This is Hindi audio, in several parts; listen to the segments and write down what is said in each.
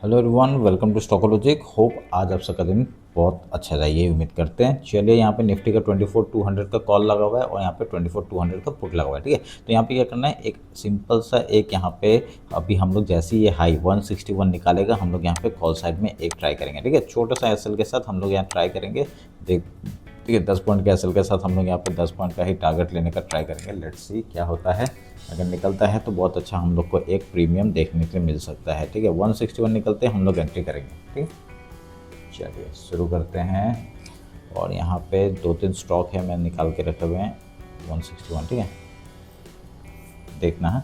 Hello everyone, welcome to Stockologic. Hope आज आप सबका दिन बहुत अच्छा रहा, ये उम्मीद करते हैं। चलिए, यहाँ पे निफ्टी का 24,200 का कॉल लगा हुआ है और यहाँ पे 24,200 का पुट लगा हुआ है। ठीक है, तो यहाँ पे क्या करना है, एक सिंपल सा एक यहाँ पे अभी हम लोग जैसे ये हाई 161 निकालेगा, हम लोग यहाँ पे कॉल साइड में एक ट्राई करेंगे। ठीक है, छोटा सा एसएल के साथ हम लोग यहाँ ट्राई करेंगे। देख, ठीक है, 10 पॉइंट के एसएल के साथ हम लोग यहाँ पे 10 पॉइंट का ही टारगेट लेने का ट्राई करेंगे। लेट्स सी क्या होता है। अगर निकलता है तो बहुत अच्छा, हम लोग को एक प्रीमियम देखने के लिए मिल सकता है। ठीक है, 161 निकलते हैं, हम लोग एंट्री करेंगे। ठीक, चलिए शुरू करते हैं। और यहाँ पे 2-3 स्टॉक है, मैं निकाल के रखे हुए हैं 161। ठीक है, देखना है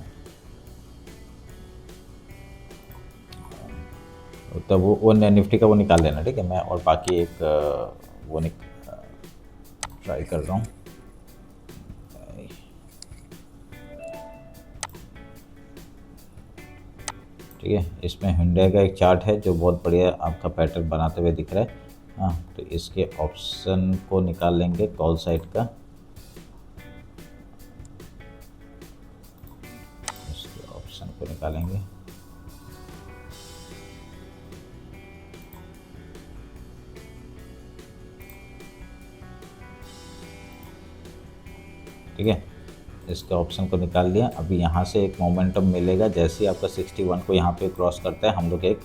तो वो निफ्टी का वो निकाल लेना। ठीक है, मैं और बाकी एक वो ट्राई कर रहा हूँ। ठीक है, इसमें Hyundai का एक चार्ट है जो बहुत बढ़िया आपका पैटर्न बनाते हुए दिख रहा है। हाँ, तो इसके ऑप्शन को निकाल लेंगे कॉल साइड का। इसके ऑप्शन को निकालेंगे। ठीक है, इसके ऑप्शन को निकाल लिया। अभी यहाँ से एक मोमेंटम मिलेगा, जैसे ही आपका 61 को यहाँ पे क्रॉस करता है, हम लोग एक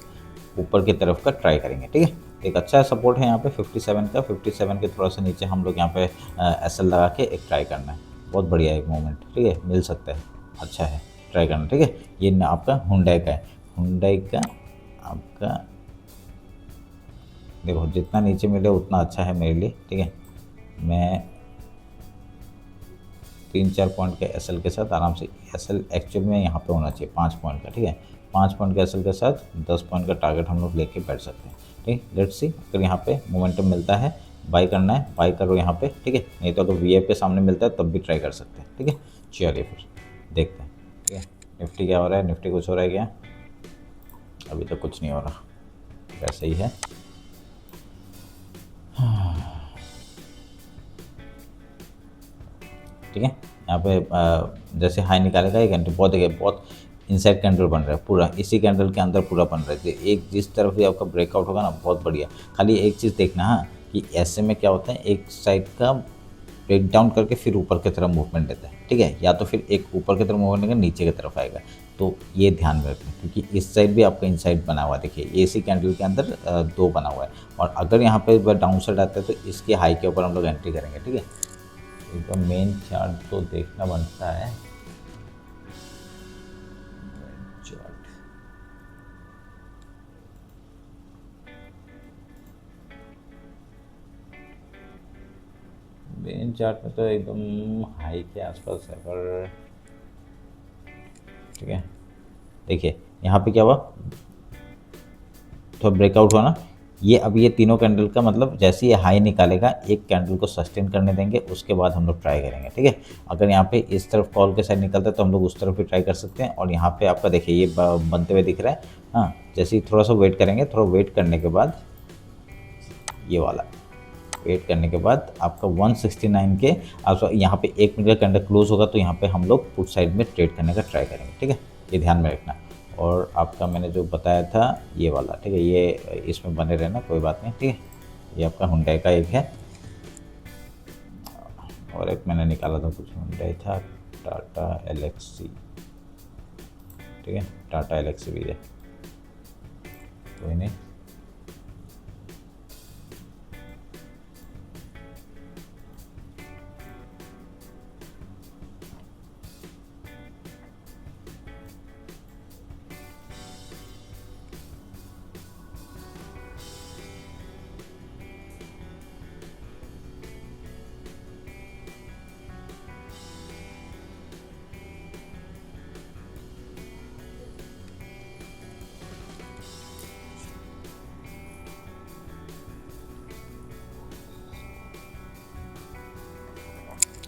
ऊपर की तरफ का ट्राई करेंगे। ठीक है, एक अच्छा सपोर्ट है यहाँ पे 57 का। 57 के थोड़ा सा नीचे हम लोग यहाँ पे एसएल लगा के एक ट्राई करना है। बहुत बढ़िया एक मोमेंट, ठीक है, मिल सकता है, अच्छा है, ट्राई करना। ठीक है, ये आपका Hyundai का है। Hyundai का आपका देखो, जितना नीचे मिले उतना अच्छा है मेरे लिए। ठीक है, मैं 3-4 पॉइंट के एसएल के साथ आराम से, एसएल एक्चुअल में यहाँ पे होना चाहिए 5 पॉइंट का। ठीक है, 5 पॉइंट के एसएल के साथ 10 पॉइंट का टारगेट हम लोग लेके बैठ सकते हैं। ठीक, लेट्स सी, अगर यहाँ पे मोमेंटम मिलता है, बाई करना है, बाई करो यहाँ पे। ठीक है, नहीं तो अगर वीआईपी के सामने मिलता है तब भी ट्राई कर सकते हैं। ठीक है, चलिए फिर देखते हैं। ठीक है, निफ्टी क्या हो रहा है, निफ्टी कुछ हो रहा है क्या? अभी तो कुछ नहीं हो रहा, वैसे ही है। ठीक है, यहाँ पे जैसे हाई निकालेगा एक घंटे, बहुत देखिए बहुत इनसाइड कैंडल बन रहा है, पूरा इसी कैंडल के अंदर पूरा बन रहा है। तो एक जिस तरफ भी आपका ब्रेकआउट होगा ना, बहुत बढ़िया। खाली एक चीज़ देखना, हाँ, कि ऐसे में क्या होता है, एक साइड का ब्रेक डाउन करके फिर ऊपर की तरफ मूवमेंट देता है। ठीक है, या तो फिर एक ऊपर की तरफ मूवमेंट देगा, नीचे की तरफ आएगा। तो ये ध्यान में रखना, क्योंकि इस साइड भी आपका इनसाइड बना हुआ है। देखिए, इसी कैंडल के अंदर दो बना हुआ है। और अगर यहाँ पे डाउन साइड आता है तो इसके हाई के ऊपर हम लोग एंट्री करेंगे। ठीक है, एकदम मेन चार्ट तो देखना बनता है। चार्ट मेन चार्ट में तो एकदम हाई के आसपास है, पर ठीक है, देखिए यहाँ पे क्या हुआ, तो ब्रेकआउट हुआ ना। ये अब ये तीनों कैंडल का मतलब, जैसे ये हाई निकालेगा, एक कैंडल को सस्टेन करने देंगे, उसके बाद हम लोग ट्राई करेंगे। ठीक है, अगर यहाँ पे इस तरफ कॉल के साइड निकलता है तो हम लोग उस तरफ भी ट्राई कर सकते हैं। और यहाँ पे आपका देखिए ये बनते हुए दिख रहा है। हाँ, जैसे ही थोड़ा सा वेट करेंगे, थोड़ा वेट करने के बाद ये वाला वेट करने के बाद आपका 169 के आप यहाँ पे 1 मिनट का कैंडल क्लोज होगा, तो यहाँ पे हम लोग पुट साइड में ट्रेड करने का ट्राई करेंगे। ठीक है, ये ध्यान में रखना। और आपका मैंने जो बताया था ये वाला, ठीक है, ये इसमें बने रहना, कोई बात नहीं। ठीक है, ये आपका Hyundai का एक है, और एक मैंने निकाला था कुछ Hyundai था, टाटा एलेक्सी। ठीक है, टाटा एलेक्सी भी है, कोई नहीं।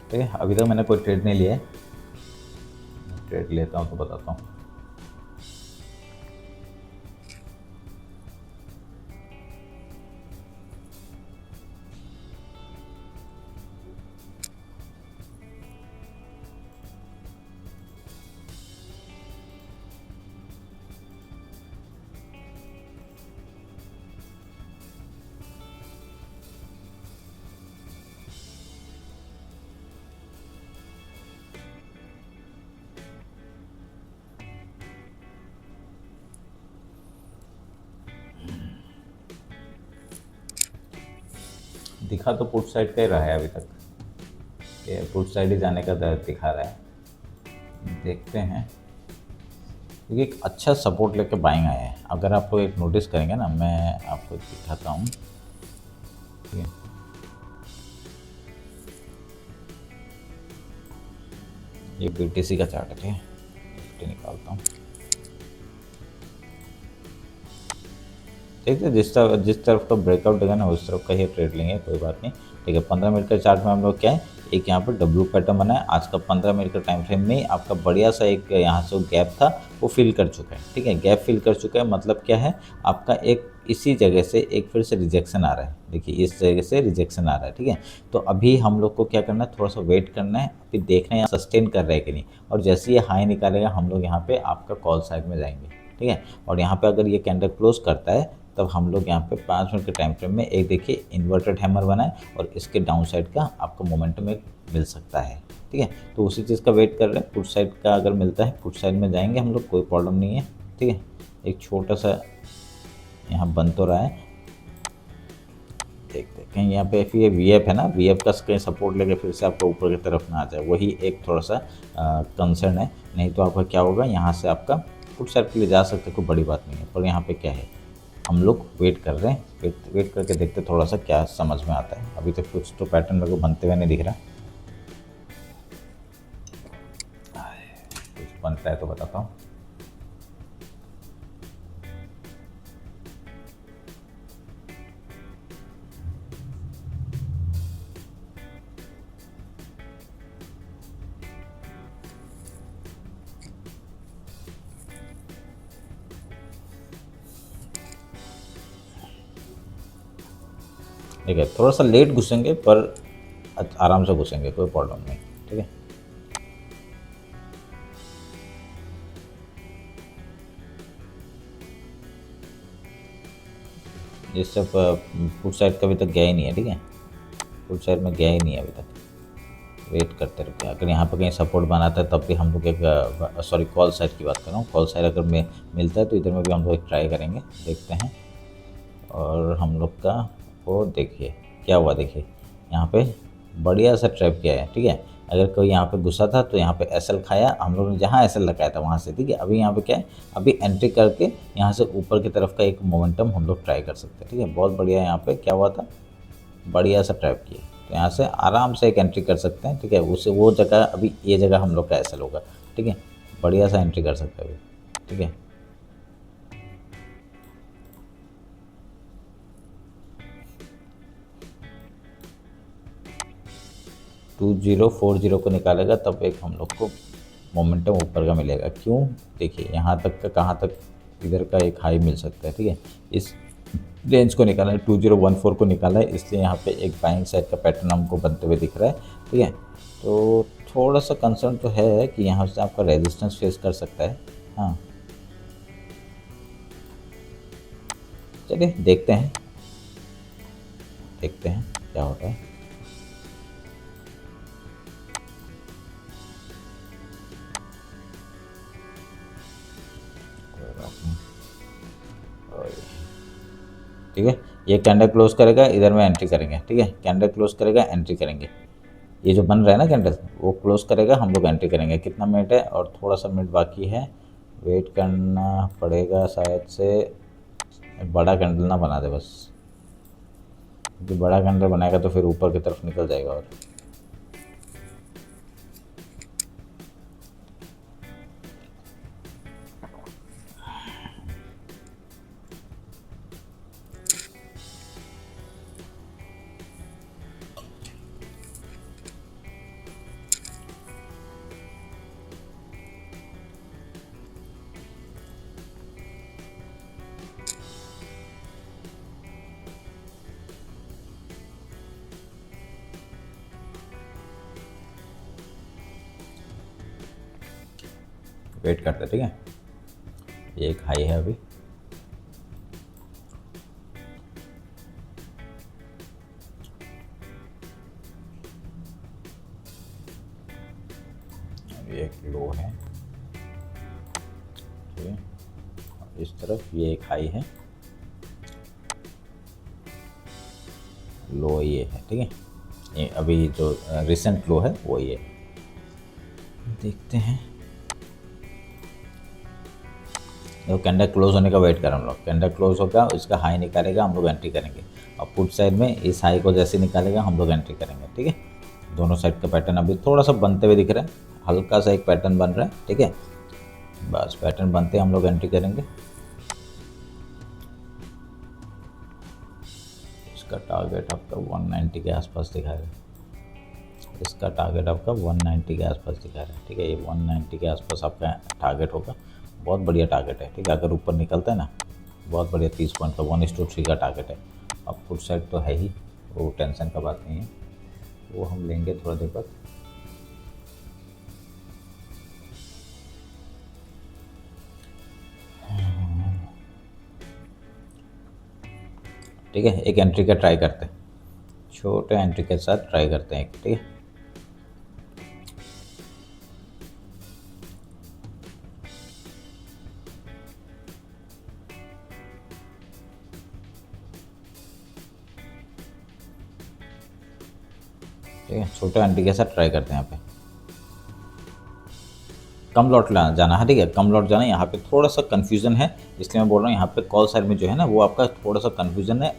ठीक है, अभी तक मैंने कोई ट्रेड नहीं लिया है, ट्रेड लेता हूँ तो बताता हूँ। दिखा तो पुट साइड का ही रहा है अभी तक, ये पुट साइड ही जाने का दर दिखा रहा है। देखते हैं, क्योंकि एक अच्छा सपोर्ट लेके बाइंग आया है। अगर आप लोग एक नोटिस करेंगे ना, मैं आपको दिखाता हूँ, ठीक है। ये BTC का चार्ट है, ठीक है, निफ्टी निकालता हूँ। ठीक है, जिस तरफ का ब्रेकआउट देगा ना उस तरफ का ही ट्रेड लेंगे, कोई बात नहीं, ठीक है। 15 मिनट के चार्ट में हम लोग क्या है, एक यहाँ पर डब्ल्यू पैटर्न बना है। आज का 15 मिनट का टाइम फ्रेम में आपका बढ़िया सा एक यहाँ से गैप था, वो फिल कर चुका है, ठीक है। गैप फिल कर चुका है, मतलब क्या है, आपका एक इसी जगह से एक फिर से रिजेक्शन आ रहा है। देखिए इस जगह से रिजेक्शन आ रहा है, ठीक है। तो अभी हम लोग को क्या करना है, थोड़ा सा वेट करना है, फिर देखना है यहाँ सस्टेन कर रहा है कि नहीं। और जैसे ये हाई निकालेगा हम लोग यहाँ पे आपका कॉल साइड में जाएंगे, ठीक है। और यहाँ पे अगर ये कैंडल क्लोज करता है तब हम लोग यहाँ पे 5 मिनट के टाइम फ्रेम में एक देखिए इन्वर्टेड हैमर बना है, और इसके डाउन साइड का आपको मोमेंटम एक मिल सकता है, ठीक है। तो उसी चीज़ का वेट कर रहे हैं। पुट साइड का अगर मिलता है पुट साइड में जाएंगे हम लोग, कोई प्रॉब्लम नहीं है, ठीक है। एक छोटा सा यहाँ बन तो रहा है, देखते हैं कहीं यहाँ पे फिर ये VF है ना, VF का कहीं सपोर्ट लेके फिर से आपको ऊपर की तरफ ना आ जाए, वही एक थोड़ा सा कंसर्न है। नहीं तो आपका क्या होगा, यहाँ से आपका पुट साइड के लिए जा सकते, कोई बड़ी बात नहीं है। पर यहाँ पे क्या है, हम लोग वेट कर रहे हैं, वेट करके देखते थोड़ा सा क्या समझ में आता है। अभी तक कुछ तो पैटर्न मेरे को बनते हुए नहीं दिख रहा, कुछ बनता है तो बताता हूँ। ठीक है, थोड़ा सा लेट घुसेंगे पर आराम से घुसेंगे, कोई प्रॉब्लम नहीं, ठीक है। ये सब पुट साइड का अभी तक गया ही नहीं है, ठीक है। पुट साइड में गया ही नहीं है अभी तक, वेट करते रहते हैं। अगर यहाँ पर कहीं सपोर्ट बनाता है तब भी हम लोग एक सॉरी कॉल साइड की बात कर रहा हूँ, कॉल साइड अगर मिलता है तो इधर में भी हम लोग एक ट्राई करेंगे, देखते हैं। और हम लोग का वो देखिए क्या हुआ, देखिए यहाँ पे बढ़िया सा ट्रैप किया है, ठीक है। अगर कोई यहाँ पे गुस्सा था तो यहाँ पे एसएल खाया हम लोग ने, जहाँ एसएल लगाया था वहाँ से, ठीक है। अभी यहाँ पे क्या है, अभी एंट्री करके यहाँ से ऊपर की तरफ का एक मोमेंटम हम लोग ट्राई कर सकते हैं, ठीक है। बहुत बढ़िया, यहाँ पे क्या हुआ था, बढ़िया सा ट्रैप किया, तो यहाँ से आराम से एक एंट्री कर सकते हैं, ठीक है। उससे वो जगह, अभी ये जगह हम लोग का एसएल होगा, ठीक है। बढ़िया सा एंट्री कर सकते हैं अभी, ठीक है। 2040 को निकालेगा तब एक हम लोग को मोमेंटम ऊपर का मिलेगा। क्यों, देखिए यहाँ तक का, कहाँ तक, इधर का एक हाई मिल सकता है, ठीक है। इस रेंज को निकाला है, 2014 को निकाला है, इसलिए यहाँ पे एक बाइंग साइड का पैटर्न हमको बनते हुए दिख रहा है, ठीक है। तो थोड़ा सा कंसर्न तो है कि यहाँ से आपका रेजिस्टेंस फेस कर सकता है, हाँ। चलिए देखते हैं, देखते हैं क्या होता है। ठीक है, ये कैंडल क्लोज करेगा, इधर में एंट्री करेंगे, ठीक है। कैंडल क्लोज करेगा, एंट्री करेंगे। ये जो बन रहा है ना कैंडल, वो क्लोज करेगा, हम लोग एंट्री करेंगे। कितना मिनट है, और थोड़ा सा मिनट बाकी है, वेट करना पड़ेगा शायद से। बड़ा कैंडल ना बना दे बस, क्योंकि बड़ा कैंडल बनाएगा तो फिर ऊपर की तरफ निकल जाएगा। और वेट करते, ठीक है। ये एक हाई है अभी, ये एक लो है, ठीक है। इस तरफ ये एक हाई है, लो ये है, ठीक है। ये अभी जो रिसेंट लो है वो ये। देखते हैं, तो कैंडल क्लोज होने का वेट कर हम लोग। कैंडल क्लोज होगा, इसका हाई निकालेगा, हम लोग एंट्री करेंगे। और पुट साइड में इस हाई को जैसे निकालेगा हम लोग एंट्री करेंगे, ठीक है। दोनों साइड का पैटर्न अभी थोड़ा सा बनते हुए दिख रहा है, हल्का सा एक पैटर्न बन रहा है, ठीक है। बस पैटर्न बनते हम लोग एंट्री करेंगे। इसका टारगेट आपका 190 के आसपास दिखा रहा है। इसका टारगेट आपका 190 के आसपास दिखा रहा है, ठीक है। ये 190 के आसपास आपका टारगेट होगा। बहुत बढ़िया टारगेट है, ठीक है। अगर ऊपर निकलता है ना, बहुत बढ़िया 30 पॉइंट का 1:3 का टारगेट है। अब फुट साइड तो है ही, वो टेंशन का बात नहीं है, वो हम लेंगे थोड़ा देर बाद। ठीक है, एक एंट्री का ट्राई करते हैं, छोटे एंट्री के साथ ट्राई करते हैं, ठीक है। ठीक है, छोटे एंट्री के साथ ट्राई करते हैं। यहाँ पे कम लॉट लाना जाना है, ठीक है। कम लॉट जाना, यहाँ पे थोड़ा सा कन्फ्यूजन है, इसलिए मैं बोल रहा हूँ यहाँ पे कॉल साइड में जो है ना वो आपका थोड़ा सा कन्फ्यूजन है।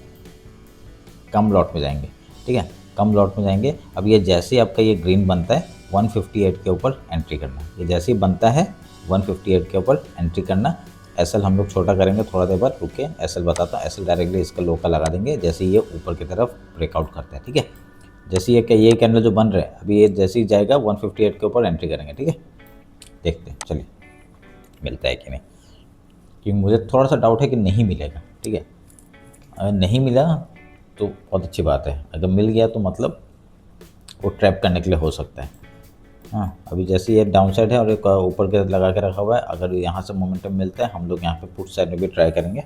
कम लॉट में जाएंगे, ठीक है, कम लॉट में जाएंगे। अब ये जैसे ही आपका ये ग्रीन बनता है 158 के ऊपर एंट्री करना। ये जैसे ही बनता है 158 के ऊपर एंट्री करना। एसएल हम लोग छोटा करेंगे थोड़ा देर बाद, रुके एसएल बताता हूँ। एसएल डायरेक्टली इसका लो का लगा देंगे जैसे ये ऊपर की तरफ ब्रेकआउट करता है, ठीक है। जैसे ये कैंडल जो बन रहे हैं अभी, ये जैसे ही जाएगा 158 के ऊपर एंट्री करेंगे, ठीक है। देखते हैं, चलिए मिलता है कि नहीं, क्योंकि मुझे थोड़ा सा डाउट है कि नहीं मिलेगा, ठीक है। अगर नहीं मिला तो बहुत अच्छी बात है, अगर मिल गया तो मतलब वो ट्रैप करने के लिए हो सकता है। हाँ, अभी जैसे ये डाउन साइड है और एक ऊपर के लगा के रखा हुआ है, अगर यहाँ से मोमेंटम मिलता है हम लोग यहाँ पे पुट साइड में भी ट्राई करेंगे।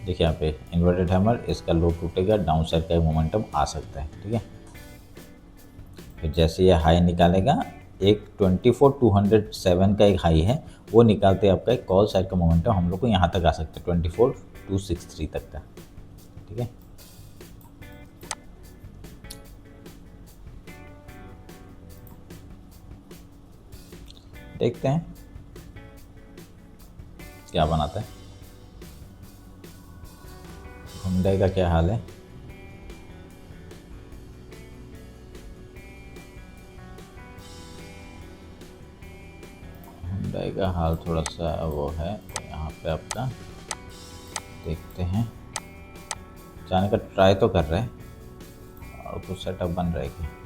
देखिए यहाँ पे इन्वर्टेड हैमर, इसका लो टूटेगा, डाउन साइड का मोमेंटम आ सकता है, ठीक है। फिर जैसे ये हाई निकालेगा, एक 24,207 का एक हाई है, वो निकालते हैं आपका एक कॉल साइड का मोमेंटम हम लोग को यहाँ तक आ सकता है 24,263 तक का, ठीक है। देखते हैं क्या बनाता है। हुंडई का क्या हाल है, हुंडई का हाल थोड़ा सा वो है यहाँ पे आपका। देखते हैं, जाने का ट्राई तो कर रहे हैं और कुछ सेटअप बन रहा है कि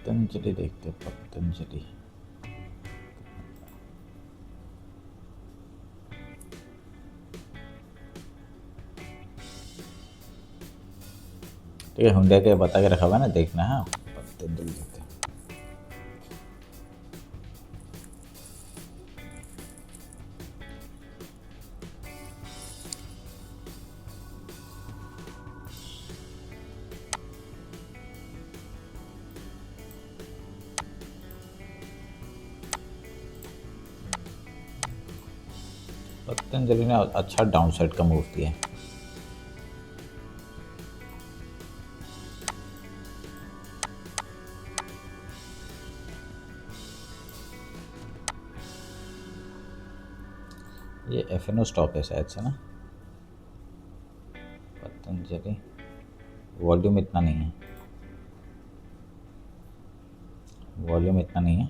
पतंजलि। देखते हैं पतंजलि, ठीक है। हुंडई के बता के रखा हुआ है ना, देखना है। पतंजलि देखते हैं। पतंजलि ने अच्छा डाउन साइड का मूव दिया है। ये एफएनओ स्टॉक है शायद से ना, पतंजलि। वॉल्यूम इतना नहीं है, वॉल्यूम इतना नहीं है।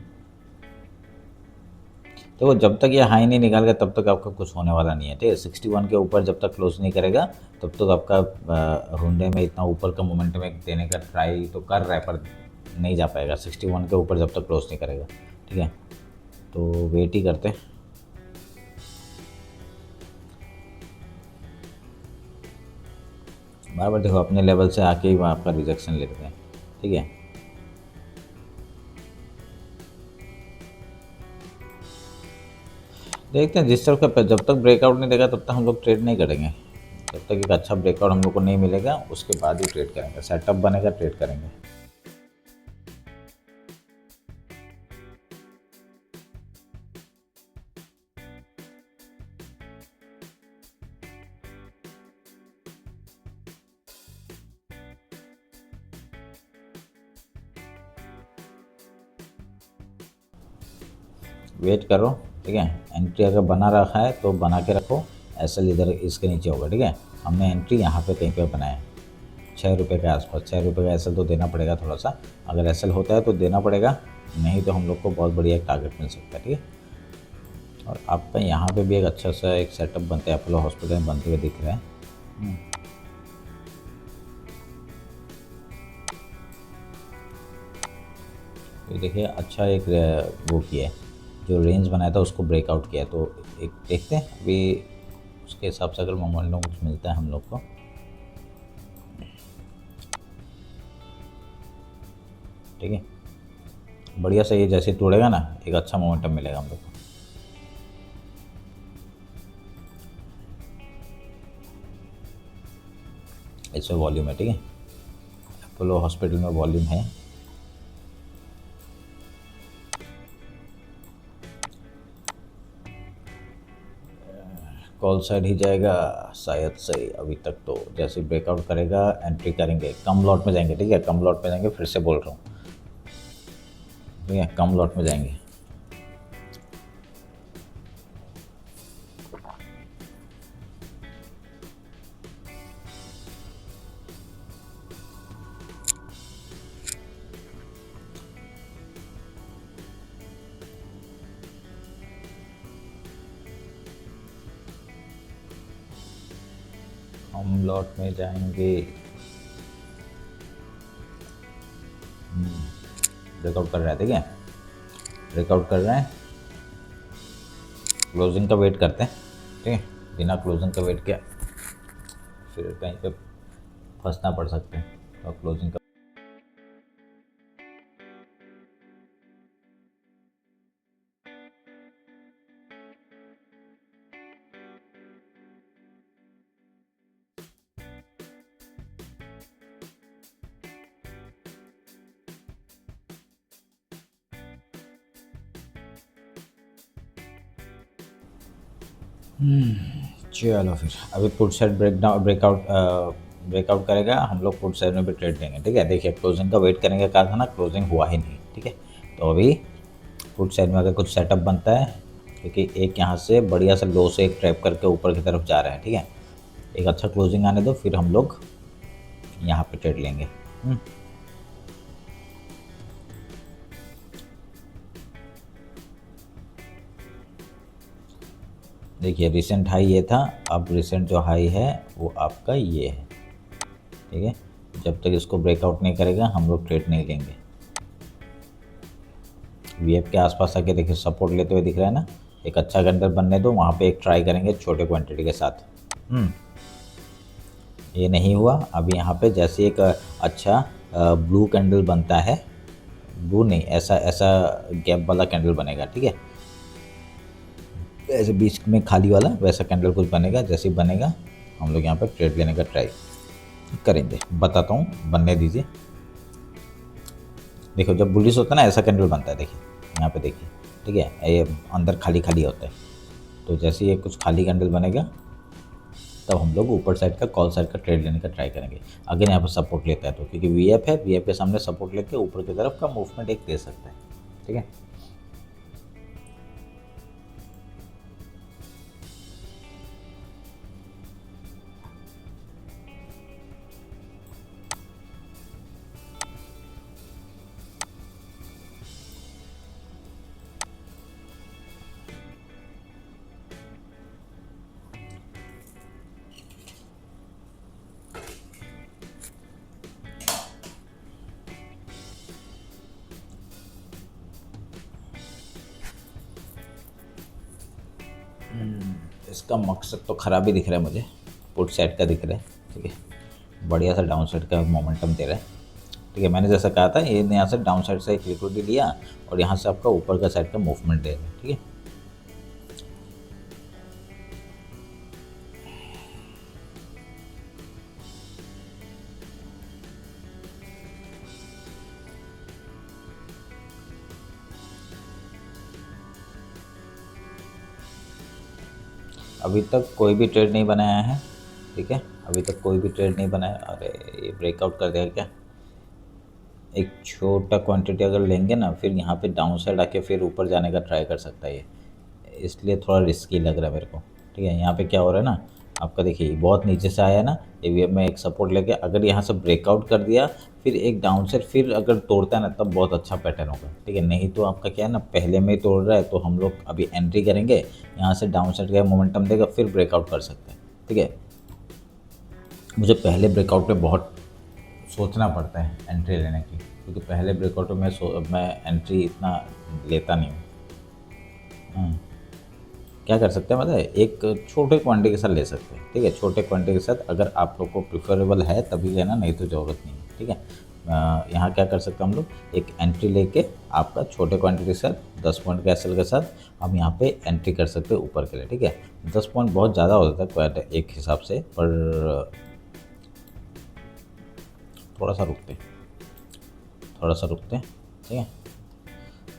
तो जब तक ये हाई नहीं निकालेगा तब तक आपका कुछ होने वाला नहीं है, ठीक है। 61 के ऊपर जब तक क्लोज नहीं करेगा तब तक आपका हुंडई में इतना ऊपर का मोमेंटम एक देने का ट्राई तो कर रहा है, पर नहीं जा पाएगा 61 के ऊपर जब तक क्लोज नहीं करेगा, ठीक है। तो वेट ही करते हैं। बार बार देखो अपने लेवल से आके ही आपका रिजेक्शन लेते हैं, ठीक है। देखते हैं जिस तरह का जब तक ब्रेकआउट नहीं देगा तब तक हम लोग ट्रेड नहीं करेंगे। जब तक एक अच्छा ब्रेकआउट हम लोग को नहीं मिलेगा उसके बाद ही ट्रेड करेंगे, सेटअप बनेगा ट्रेड करेंगे। वेट करो, ठीक है। एंट्री अगर बना रखा है तो बना के रखो, एसएल इधर इसके नीचे होगा, ठीक है। हमने एंट्री यहाँ पे कहीं पे बनाया 6 रुपये के आसपास, 6 रुपये का एसएल तो देना पड़ेगा थोड़ा सा। अगर एसएल होता है तो देना पड़ेगा, नहीं तो हम लोग को बहुत बढ़िया एक टारगेट मिल सकता है, ठीक है। और आपका यहाँ पे भी एक अच्छा सा एक सेटअप बनता है, अपोलो हॉस्पिटल में बनते हुए दिख रहा है। ये देखिए अच्छा एक वो किया है, जो रेंज बनाया था उसको ब्रेकआउट किया है। तो एक देखते हैं अभी उसके हिसाब से अगर मोमेंटम कुछ मिलता है हम लोग को, ठीक है। बढ़िया से ये जैसे तोड़ेगा ना एक अच्छा मोमेंटम मिलेगा हम लोग को। इसमें वॉल्यूम है, ठीक है। अपोलो हॉस्पिटल में वॉल्यूम है। कॉल साइड ही जाएगा शायद से, अभी तक तो जैसे ब्रेकआउट करेगा एंट्री करेंगे, कम लॉट में जाएंगे, ठीक है। कम लॉट में जाएंगे, फिर से बोल रहा हूँ, ठीक है। कम लॉट में जाएंगे। हम लॉट में जाएंगे, ब्रेकआउट कर रहा है, ठीक है। ब्रेकआउट कर रहे हैं, क्लोजिंग का वेट करते हैं, ठीक है। बिना क्लोजिंग का वेट किया फिर कहीं पे फंसना पड़ सकते हैं, और क्लोजिंग का चलो फिर अभी पुट साइड ब्रेकआउट करेगा, हम लोग पुट साइड में भी ट्रेड देंगे, ठीक है। देखिए क्लोजिंग का वेट करेंगे, कहा था ना क्लोजिंग हुआ ही नहीं, ठीक है। तो अभी पुट साइड में अगर कुछ सेटअप बनता है, क्योंकि एक यहाँ से बढ़िया से लो से एक ट्रैप करके ऊपर की तरफ जा रहा है, ठीक है। एक अच्छा क्लोजिंग आने दो फिर हम लोग यहाँ पे ट्रेड लेंगे। देखिए रिसेंट हाई ये था, अब रिसेंट जो हाई है वो आपका ये है, ठीक है। जब तक इसको ब्रेकआउट नहीं करेगा हम लोग ट्रेड नहीं लेंगे। वीएफ के आसपास आके देखिए सपोर्ट लेते हुए दिख रहा है ना, एक अच्छा कैंडल बनने दो, वहाँ पे एक ट्राई करेंगे छोटे क्वांटिटी के साथ। ये नहीं हुआ, अभी यहाँ पे जैसे एक अच्छा ब्लू कैंडल बनता है, ब्लू नहीं ऐसा ऐसा गैप वाला कैंडल बनेगा, ठीक है। ऐसे बीच में खाली वाला वैसा कैंडल कुछ बनेगा, जैसे ही बनेगा हम लोग यहाँ पर ट्रेड लेने का ट्राई करेंगे। बताता हूँ, बनने दीजिए। देखो जब बुलिश होता है ना ऐसा कैंडल बनता है, देखिए यहाँ पे देखिए, ठीक है। ये अंदर खाली खाली होता है, तो जैसे ये कुछ खाली कैंडल बनेगा तब हम लोग ऊपर साइड का कॉल साइड का ट्रेड लेने का ट्राई करेंगे। अगर यहाँ पर सपोर्ट लेता है तो, क्योंकि वीएफ है, वीएफ के सामने सपोर्ट लेके ऊपर की तरफ का मूवमेंट एक दे सकता है, ठीक है। इसका मकसद तो ख़राब ही दिख रहा है मुझे, पुट साइड का दिख रहा है, ठीक है, बढ़िया सा डाउन साइड का मोमेंटम दे रहा है, ठीक है। मैंने जैसा कहा था ये यहाँ से डाउन साइड से एक लिक्विडिटी लिया और यहाँ से आपका ऊपर का साइड का मूवमेंट दे रहा है, ठीक है। अभी तक कोई भी ट्रेड नहीं बनाया है, ठीक है, अभी तक कोई भी ट्रेड नहीं बनाया। अरे ये ब्रेकआउट कर देगा क्या? एक छोटा क्वांटिटी अगर लेंगे ना, फिर यहाँ पे डाउन साइड आके फिर ऊपर जाने का ट्राई कर सकता है ये, इसलिए थोड़ा रिस्की लग रहा है मेरे को, ठीक है। यहाँ पे क्या हो रहा है ना, आपका देखिए बहुत नीचे से आया ना, ये मैं एक सपोर्ट लेके अगर यहाँ से ब्रेकआउट कर दिया, फिर एक डाउन साइड फिर अगर तोड़ता है ना, तब बहुत अच्छा पैटर्न होगा, ठीक है। नहीं तो आपका क्या है ना, पहले में ही तोड़ रहा है, तो हम लोग अभी एंट्री करेंगे, यहाँ से डाउन साइड का मोमेंटम देगा, फिर ब्रेकआउट कर सकते हैं, ठीक है। मुझे पहले ब्रेकआउट पे बहुत सोचना पड़ता है एंट्री लेने की, क्योंकि पहले ब्रेकआउट में मैं एंट्री इतना लेता नहीं हूँ। क्या कर सकते हैं मतलब एक छोटे क्वांटिटी के साथ ले सकते हैं, ठीक है। छोटे क्वांटिटी के साथ अगर आप लोग को प्रिफरेबल है तभी लेना, नहीं तो ज़रूरत नहीं है, ठीक है। यहाँ क्या कर सकते हैं हम लोग, एक एंट्री लेके आपका छोटे क्वांटिटी के साथ 10 पॉइंट के एसएल के साथ हम यहाँ पे एंट्री कर सकते हैं ऊपर के लिए, ठीक है। 10 पॉइंट बहुत ज़्यादा हो जाता है एक हिसाब से, पर थोड़ा सा रुकते, ठीक है।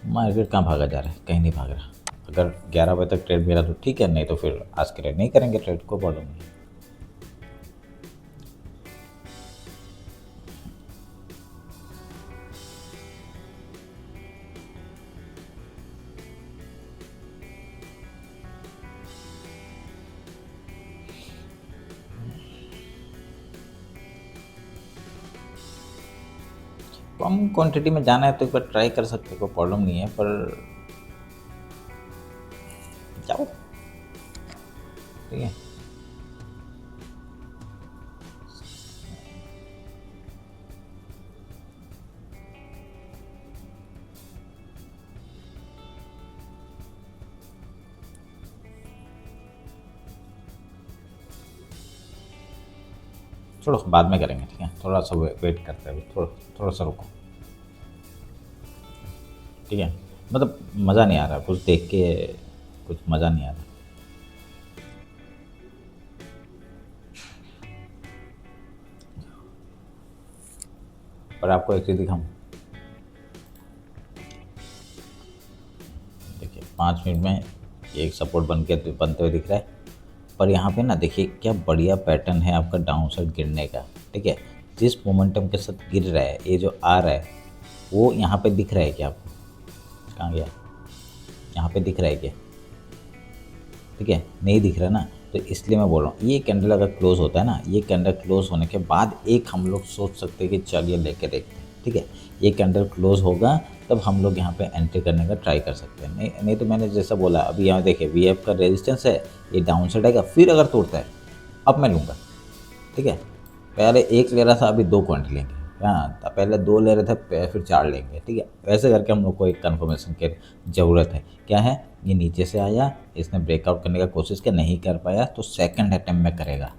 मार्केट कहाँ भागा जा रहा है, कहीं नहीं भाग रहा। अगर 11 बजे तक ट्रेड मिला तो ठीक है, नहीं तो फिर आज के ट्रेड नहीं करेंगे, ट्रेड को प्रॉब्लम नहीं। कम क्वांटिटी में जाना है तो एक बार ट्राई कर सकते हो, कोई प्रॉब्लम नहीं है, पर जाओ, ठीक है। छोड़ो बाद में करेंगे, ठीक है, थोड़ा सा वेट करते हैं, थोड़ा सा रुको, ठीक है। मतलब मज़ा नहीं आ रहा कुछ देख के, कुछ मज़ा नहीं आ रहा। पर आपको एक चीज़ दिखाऊं, देखिए 5 मिनट में एक सपोर्ट बनते हुए दिख रहा है, पर यहाँ पे ना देखिए क्या बढ़िया पैटर्न है आपका डाउन साइड गिरने का, ठीक है। जिस मोमेंटम के साथ गिर रहा है, ये जो आ रहा है वो यहाँ पे दिख रहा है क्या आपको? कहाँ गया? यहाँ पे दिख रहा है क्या? ठीक है, नहीं दिख रहा ना, तो इसलिए मैं बोल रहा हूँ ये कैंडल अगर क्लोज होता है ना, ये कैंडल क्लोज होने के बाद एक हम लोग सोच सकते हैं कि चलिए लेके देखते हैं, ठीक है। ये कैंडल क्लोज होगा तब हम लोग यहाँ पे एंट्री करने का ट्राई कर सकते हैं, नहीं तो मैंने जैसा बोला अभी यहाँ देखिए वीएफ का रेजिस्टेंस है, ये डाउन साइड आएगा, फिर अगर तोड़ता है अब मैं लूँगा, ठीक है। पहले एक ले रहा था, अभी 2 क्वांटिटी लेंगे, हाँ पहले 2 ले रहे थे, फिर 4 लेंगे, ठीक है। वैसे करके हम लोग को एक कन्फर्मेशन की ज़रूरत है। क्या है, ये नीचे से आया, इसने ब्रेकआउट करने का कोशिश किया, नहीं कर पाया, तो सेकंड अटेम्प्ट में करेगा,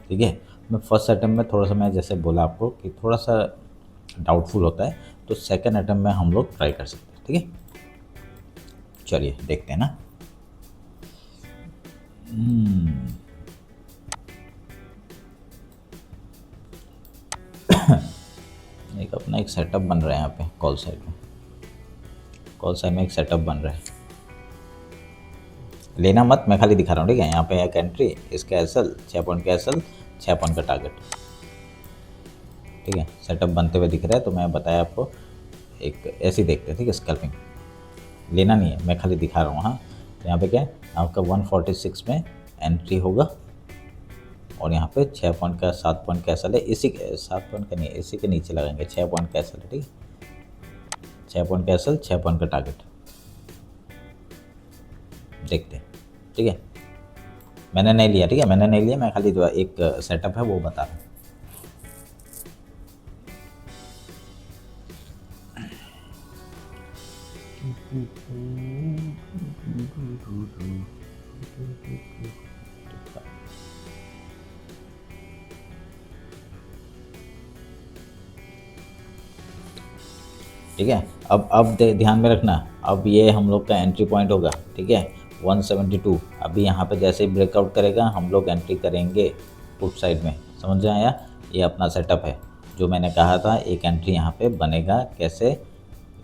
ठीक है। मैं फर्स्ट अटेम्प्ट में थोड़ा सा, मैं जैसे बोला आपको कि थोड़ा सा डाउटफुल होता है, तो सेकंड अटेम्प्ट में हम लोग ट्राई कर सकते हैं, ठीक है। चलिए देखते हैं ना। एक अपना एक सेटअप बन रहा है यहाँ पे कॉल साइड में एक सेटअप बन रहा है, लेना मत, मैं खाली दिखा रहा हूँ, ठीक है। यहाँ पे एक एंट्री, इसका एसएल 6 पॉइंट का एसएल, 6 पॉइंट का टारगेट, ठीक है। सेटअप बनते हुए दिख रहा है, तो मैं बताया आपको एक ऐसे ही देखते हैं, ठीक है। स्कैल्पिंग लेना नहीं है, मैं खाली दिखा रहा हूँ, हाँ। तो यहाँ पे क्या है आपका 146 में एंट्री होगा, और यहाँ पे 6 पॉइंट का 7 पॉइंट का एसएल है, इसी के 7 पॉइंट का नहीं, इसी के नीचे लगाएंगे, 6 पॉइंट का एसएल है, ठीक है। 6 पॉइंट का एसएल, 6 पॉइंट का टारगेट देखते हैं, ठीक है। मैंने नहीं लिया, ठीक है, मैंने नहीं लिया, मैं खाली जो एक सेटअप है वो बता रहा हूँ। ठीक है। अब ध्यान में रखना, अब ये हम लोग का एंट्री पॉइंट होगा, ठीक है 172। अभी यहाँ पे जैसे ही ब्रेकआउट करेगा हम लोग एंट्री करेंगे पुट साइड में, समझ में आया। ये अपना सेटअप है जो मैंने कहा था, एक एंट्री यहाँ पे बनेगा कैसे।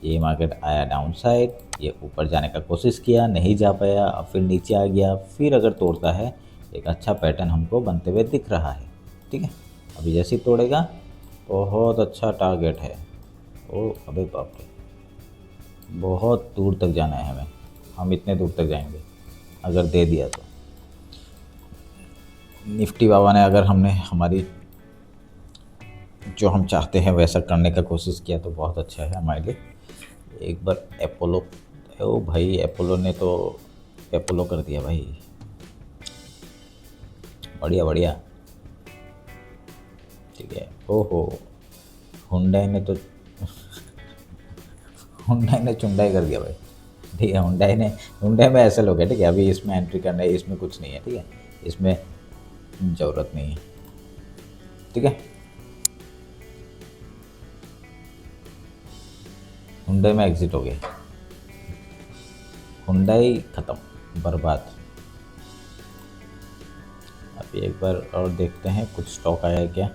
ये मार्केट आया डाउन साइड, ये ऊपर जाने का कोशिश किया, नहीं जा पाया, अब फिर नीचे आ गया, फिर अगर तोड़ता है एक अच्छा पैटर्न हमको बनते हुए दिख रहा है, ठीक है। अभी जैसे ही तोड़ेगा बहुत अच्छा टारगेट है। ओ अबे बाप रे, बहुत दूर तक जाना है हमें, हम इतने दूर तक जाएंगे अगर दे दिया तो। निफ्टी बाबा ने अगर हमने हमारी जो हम चाहते हैं वैसा करने का कोशिश किया तो बहुत अच्छा है हमारे लिए। एक बार अपोलो, ओ भाई अपोलो ने तो अपोलो कर दिया भाई, बढ़िया बढ़िया, ठीक है। ओहो हुंडई ने तो हुंडई ने चुंडाई कर दिया भाई, ठीक है। हुंडई में ऐसे लोग हैं, ठीक है। अभी इसमें एंट्री करना है, इसमें कुछ नहीं है, ठीक है, इसमें ज़रूरत नहीं है, ठीक है। हुंडई में एग्जिट हो गया, हुंडई ख़त्म, बर्बाद। अभी एक बार और देखते हैं कुछ स्टॉक आया है क्या।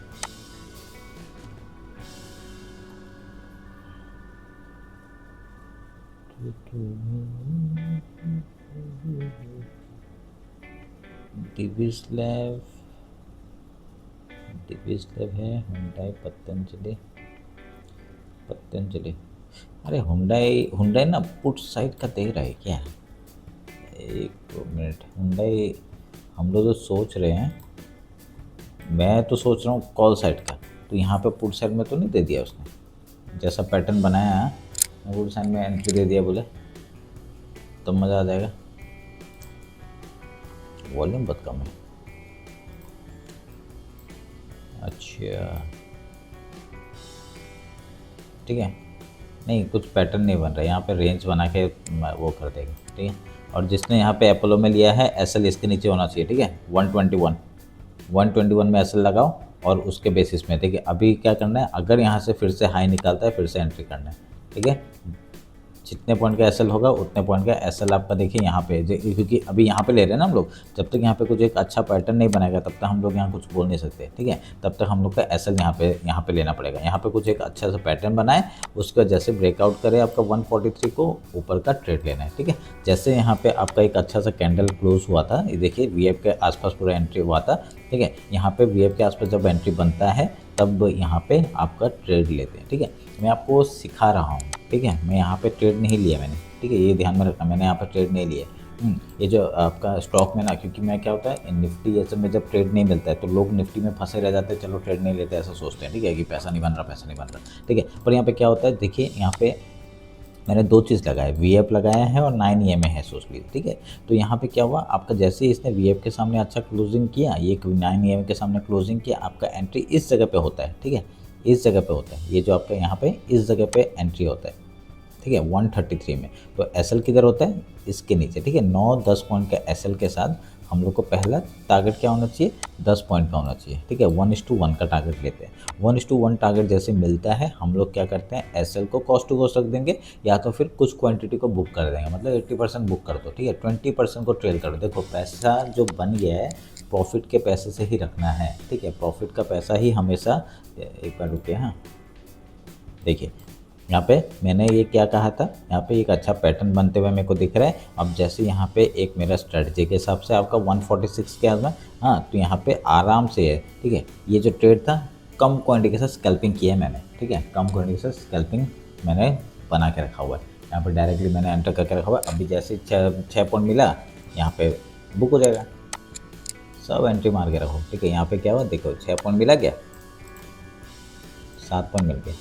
डिविस्लैब है, हुंडई, पतंजलि। अरे हुंडई ना पुट साइड का दे रहा है क्या। एक मिनट, हुंडई हम लोग तो सोच रहे हैं, मैं तो सोच रहा हूँ कॉल साइड का, तो यहाँ पे पुट साइड में तो नहीं दे दिया उसने, जैसा पैटर्न बनाया है पुट साइड में एंट्री दे दिया बोले तो मज़ा आ जाएगा। वॉल्यूम बहुत कम है, अच्छा ठीक है। नहीं कुछ पैटर्न नहीं बन रहा है यहाँ पे, रेंज बना के वो कर देगा, ठीक है। और जिसने यहाँ पे अपोलो में लिया है एसएल इसके नीचे होना चाहिए, ठीक है 121 में एसएल लगाओ और उसके बेसिस में, ठीक है। अभी क्या करना है, अगर यहाँ से फिर से हाई निकालता है फिर से एंट्री करना है, ठीक है। जितने पॉइंट का एसएल होगा उतने पॉइंट का एसएल आपका देखिए यहाँ पे, क्योंकि अभी यहाँ पे ले रहे हैं ना हम लोग, जब तक यहाँ पे कुछ एक अच्छा पैटर्न नहीं बनाएगा तब तक हम लोग यहाँ कुछ बोल नहीं सकते, ठीक है। तब तक हम लोग का एसएल यहाँ पे लेना पड़ेगा। यहाँ पे कुछ एक अच्छा सा पैटर्न बनाए, उसके जैसे ब्रेकआउट करे आपका 143 को ऊपर का ट्रेड लेना है, ठीक है। जैसे यहाँ पे आपका एक अच्छा सा कैंडल क्लोज हुआ था, ये देखिए वीएफ के आसपास पूरा एंट्री हुआ था, ठीक है। यहाँ पे वीएफ के आसपास जब एंट्री बनता है तब यहाँ पे आपका ट्रेड लेते हैं, ठीक है। मैं आपको सिखा रहा हूँ, ठीक है। मैं यहाँ पे ट्रेड नहीं लिया मैंने, ठीक है, ये ध्यान में रखना, मैंने यहाँ पे ट्रेड नहीं लिया। ये जो आपका स्टॉक में ना, क्योंकि मैं क्या होता है निफ्टी ये सब में जब ट्रेड नहीं मिलता है तो लोग निफ्टी में फंसे रह जाते हैं, चलो ट्रेड नहीं लेते ऐसा सोचते हैं, ठीक है, कि पैसा नहीं बन रहा, ठीक है। पर यहाँ पे क्या होता है, देखिए यहाँ पे मैंने दो चीज़ लगाया, वीएफ लगाया है और 9 ईएमए है सोच लीजिए, ठीक है। तो यहाँ पे क्या हुआ आपका, जैसे ही इसने वीएफ के सामने अच्छा क्लोजिंग किया, ये 9 ईएमए के सामने क्लोजिंग किया, आपका एंट्री इस जगह पे होता है, ठीक है, इस जगह पे होता है, ये जो आपका यहाँ पे इस जगह पे एंट्री होता है, ठीक है 133 में। तो एसएल किधर होता है, इसके नीचे, ठीक है। 9-10 पॉइंट का एसएल के साथ हम लोग को पहला टारगेट क्या होना चाहिए, 10 पॉइंट का होना चाहिए, ठीक है। 1:1 का टारगेट लेते हैं। 1:1 टारगेट जैसे मिलता है हम लोग क्या करते हैं, एसएल को कॉस्ट टू कॉस्ट रख देंगे, या तो फिर कुछ क्वांटिटी को बुक कर देंगे, मतलब 80% बुक कर दो, ठीक है, 20% को ट्रेल कर दो। देखो पैसा जो बन गया है प्रॉफिट के पैसे से ही रखना है, ठीक है, प्रॉफिट का पैसा ही हमेशा। एक बार रुकिए, हाँ देखिए यहाँ पे मैंने ये क्या कहा था, यहाँ पे एक अच्छा पैटर्न बनते हुए मेरे को दिख रहा है। अब जैसे यहाँ पे एक मेरा स्ट्रेटजी के हिसाब से आपका 146 के आसपास, हाँ तो यहाँ पे आराम से है, ठीक है। ये जो ट्रेड था कम क्वांटिटी के साथ स्कैल्पिंग किया है मैंने, ठीक है, कम क्वांटिटी के साथ स्कैल्पिंग मैंने बना के रखा हुआ है। यहाँ पर डायरेक्टली मैंने एंटर करके रखा हुआ है। अभी जैसे 6 पॉइंट मिला यहाँ पे बुक हो जाएगा, सब एंट्री मार के रखो, ठीक है। यहाँ पे क्या हुआ देखो, 6 पॉइंट मिला क्या, 7 पॉइंट मिल गया,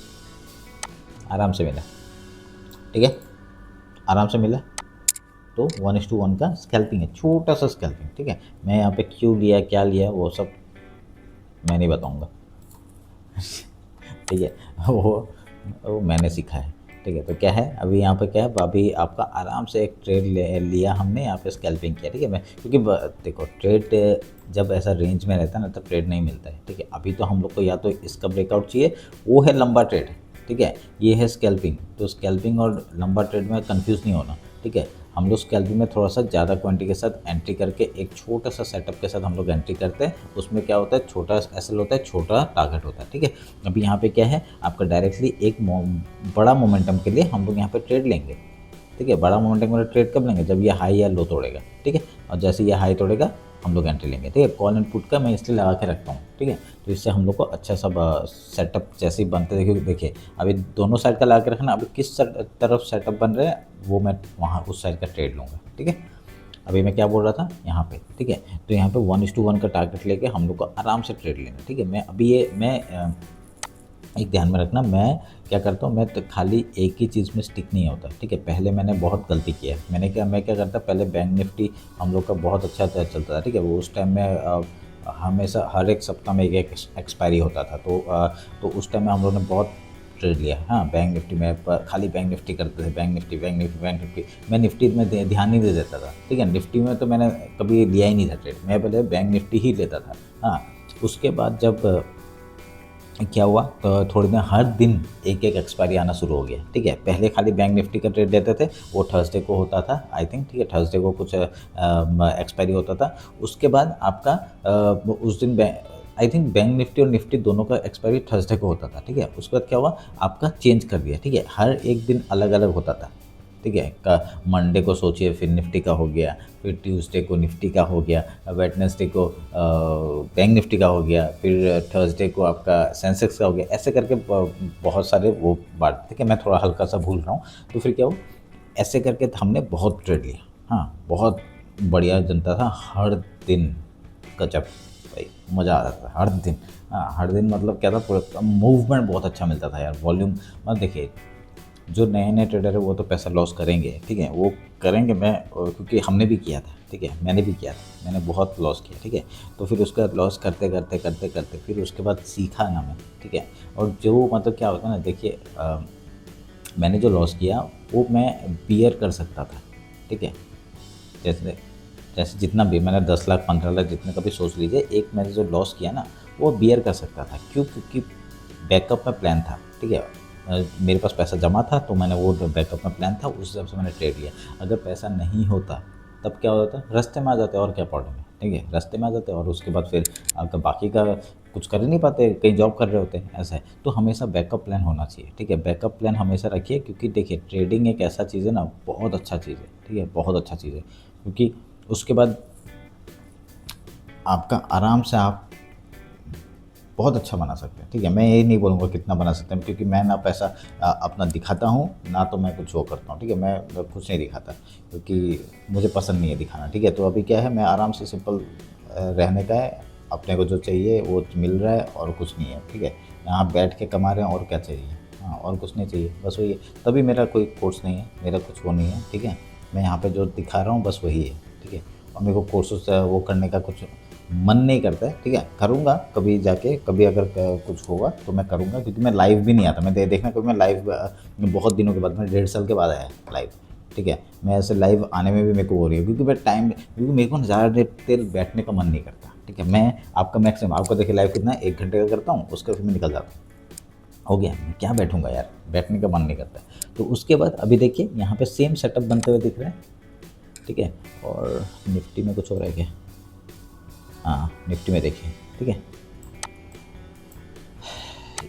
आराम से मिला, ठीक है, आराम से मिला। तो 1:1 का स्कैल्पिंग है, छोटा सा स्कैल्पिंग, ठीक है। मैं यहाँ पे क्यों लिया क्या लिया वो सब मैं नहीं बताऊँगा ठीक है, वो मैंने सीखा है, ठीक है। तो क्या है अभी यहाँ पे क्या है, अभी आपका आराम से एक ट्रेड लिया हमने यहाँ पे स्कैल्पिंग किया, ठीक है। मैं क्योंकि देखो ट्रेड जब ऐसा रेंज में रहता है ना तब ट्रेड नहीं मिलता है, ठीक है। अभी तो हम लोग को या तो इसका ब्रेकआउट चाहिए, वो है लंबा ट्रेड, ठीक है। ये है स्कैल्पिंग, तो स्कैल्पिंग और लंबा ट्रेड में कंफ्यूज नहीं होना, ठीक है। हम लोग स्कैल्पिंग में थोड़ा सा ज़्यादा क्वांटिटी के साथ एंट्री करके एक छोटा सा सेटअप के साथ हम लोग एंट्री करते हैं। उसमें क्या होता है, छोटा एसएल होता है, छोटा टारगेट होता है, ठीक है। अभी यहाँ पे क्या है, आपका डायरेक्टली एक बड़ा मोमेंटम के लिए हम लोग यहाँ पे ट्रेड लेंगे, ठीक है। बड़ा मोमेंटम वाला ट्रेड कब लेंगे, जब ये हाई या लो तोड़ेगा, ठीक है। और जैसे ये हाई तोड़ेगा हम लोग एंट्री लेंगे, ठीक है। कॉल एंड पुट का मैं इसलिए लगा के रखता हूँ, ठीक है। तो इससे हम लोग को अच्छा सा सेटअप जैसे ही बनते देखिए अभी दोनों साइड का लगा के रखना। अभी किस तरफ सेटअप बन रहे हैं वो मैं वहाँ उस साइड का ट्रेड लूँगा, ठीक है। अभी मैं क्या बोल रहा था यहाँ पे, ठीक है। तो यहाँ पे 1:1 का टारगेट लेके हम लोग को आराम से ट्रेड लेना, ठीक है। मैं अभी ये एक ध्यान में रखना, मैं क्या करता हूँ, मैं तो खाली एक ही चीज़ में स्टिक नहीं होता, ठीक है। पहले मैंने बहुत गलती किया है। मैं क्या करता, पहले बैंक निफ्टी हम लोग का बहुत अच्छा चलता था, ठीक है। वो उस टाइम में हमेशा हर एक सप्ताह में एक एक्सपायरी होता था, तो उस टाइम में हम लोग ने बहुत ट्रेड लिया। हाँ, बैंक निफ्टी में खाली बैंक निफ्टी करते थे, बैंक निफ्टी। मैं निफ्टी में ध्यान नहीं दे देता था, ठीक है। निफ्टी में तो मैंने कभी लिया ही नहीं था ट्रेड, मैं पहले बैंक निफ्टी ही लेता था। हाँ, उसके बाद जब क्या हुआ तो थोड़ी देर हर दिन एक एक्सपायरी आना शुरू हो गया, ठीक है। पहले खाली बैंक निफ्टी का ट्रेड देते थे, वो थर्सडे को होता था आई थिंक, ठीक है। थर्सडे को कुछ एक्सपायरी होता था। उसके बाद आपका उस दिन आई थिंक बैंक निफ्टी और निफ्टी दोनों का एक्सपायरी थर्सडे को होता था, ठीक है। उसके बाद क्या हुआ, आपका चेंज कर दिया, ठीक है। हर एक दिन अलग अलग होता था, ठीक है। का मंडे को सोचिए फिर निफ्टी का हो गया, फिर ट्यूसडे को निफ्टी का हो गया, वेडनेसडे को बैंक निफ्टी का हो गया, फिर थर्सडे को आपका सेंसेक्स का हो गया। ऐसे करके बहुत सारे वो बात, ठीक है। मैं थोड़ा हल्का सा भूल रहा हूँ। तो फिर क्या हुआ, ऐसे करके हमने बहुत ट्रेड लिया। हाँ, बहुत बढ़िया जनता था, हर दिन गजब भाई, मज़ा आ रहा था हर दिन। हाँ, हर दिन मतलब क्या था, पूरा मूवमेंट बहुत अच्छा मिलता था यार, वॉल्यूम। मतलब देखिए जो नए ट्रेडर है वो तो पैसा लॉस करेंगे, ठीक है। वो करेंगे, मैं क्योंकि हमने भी किया था, ठीक है। मैंने भी किया था, मैंने बहुत लॉस किया, ठीक है। तो फिर उसके बाद लॉस करते फिर उसके बाद सीखा ना मैं, ठीक है। और जो मतलब क्या होता है ना, देखिए मैंने जो लॉस किया वो मैं बियर कर सकता था, ठीक है। जैसे जैसे जितना भी मैंने 10 लाख 15 लाख जितने का भी सोच लीजिए, एक मैंने जो लॉस किया ना वो बियर कर सकता था। क्यों? क्योंकि बैकअप में प्लान था, ठीक है। मेरे पास पैसा जमा था तो मैंने वो बैकअप में प्लान था, उस हिसाब से मैंने ट्रेड लिया। अगर पैसा नहीं होता तब क्या होता, रास्ते में आ जाते और क्या प्रॉब्लम है, ठीक है। रास्ते में आ जाते और उसके बाद फिर आपका बाकी का कुछ कर ही नहीं पाते, कहीं जॉब कर रहे होते हैं, ऐसा है। तो हमेशा बैकअप प्लान होना चाहिए, ठीक है। बैकअप प्लान हमेशा रखिए, क्योंकि देखिए ट्रेडिंग एक ऐसा चीज़ है ना, बहुत अच्छा चीज़ है, ठीक है। बहुत अच्छा चीज़ है, क्योंकि उसके बाद आपका आराम से आप बहुत अच्छा बना सकते हैं, ठीक है। मैं ये नहीं बोलूँगा कितना बना सकते हैं, क्योंकि मैं ना पैसा अपना दिखाता हूँ, ना तो मैं कुछ वो करता हूँ, ठीक है। मैं कुछ नहीं दिखाता, क्योंकि मुझे पसंद नहीं है दिखाना, ठीक है। तो अभी क्या है, मैं आराम से सिंपल रहने का है, अपने को जो चाहिए वो मिल रहा है और कुछ नहीं है, ठीक है। यहाँ बैठ के कमा रहे हैं और क्या चाहिए, हाँ, और कुछ नहीं चाहिए, बस वही है। तभी मेरा कोई कोर्स नहीं है, मेरा कुछ वो नहीं है, ठीक है। मैं यहाँ पे जो दिखा रहा हूँ बस वही है, ठीक है। और मेरे को कोर्सेस वो करने का कुछ मन नहीं करता है, ठीक है। करूँगा कभी जाके, कभी अगर कुछ होगा तो मैं करूँगा, क्योंकि मैं लाइव भी नहीं आता। मैं देखना कभी मैं लाइव बहुत दिनों के बाद, मैं 1.5 साल के बाद आया लाइव, ठीक है। मैं ऐसे लाइव आने में भी मेरे को हो रही है, क्योंकि क्योंकि मेरे को ज़्यादा देर बैठने का मन नहीं करता, ठीक है। मैं आपका मैक्सिमम आपको देखिए लाइव कितना 1 घंटे का करता हूँ, उसके फिर मैं निकल जाता हूँ, हो गया। मैं क्या बैठूंगा यार, बैठने का मन नहीं करता। तो उसके बाद अभी देखिए यहाँ पे सेम सेटअप बनते हुए दिख रहा है, ठीक है। और निफ्टी में कुछ हो रहा है क्या? हाँ, निफ्टी में देखिए, ठीक है,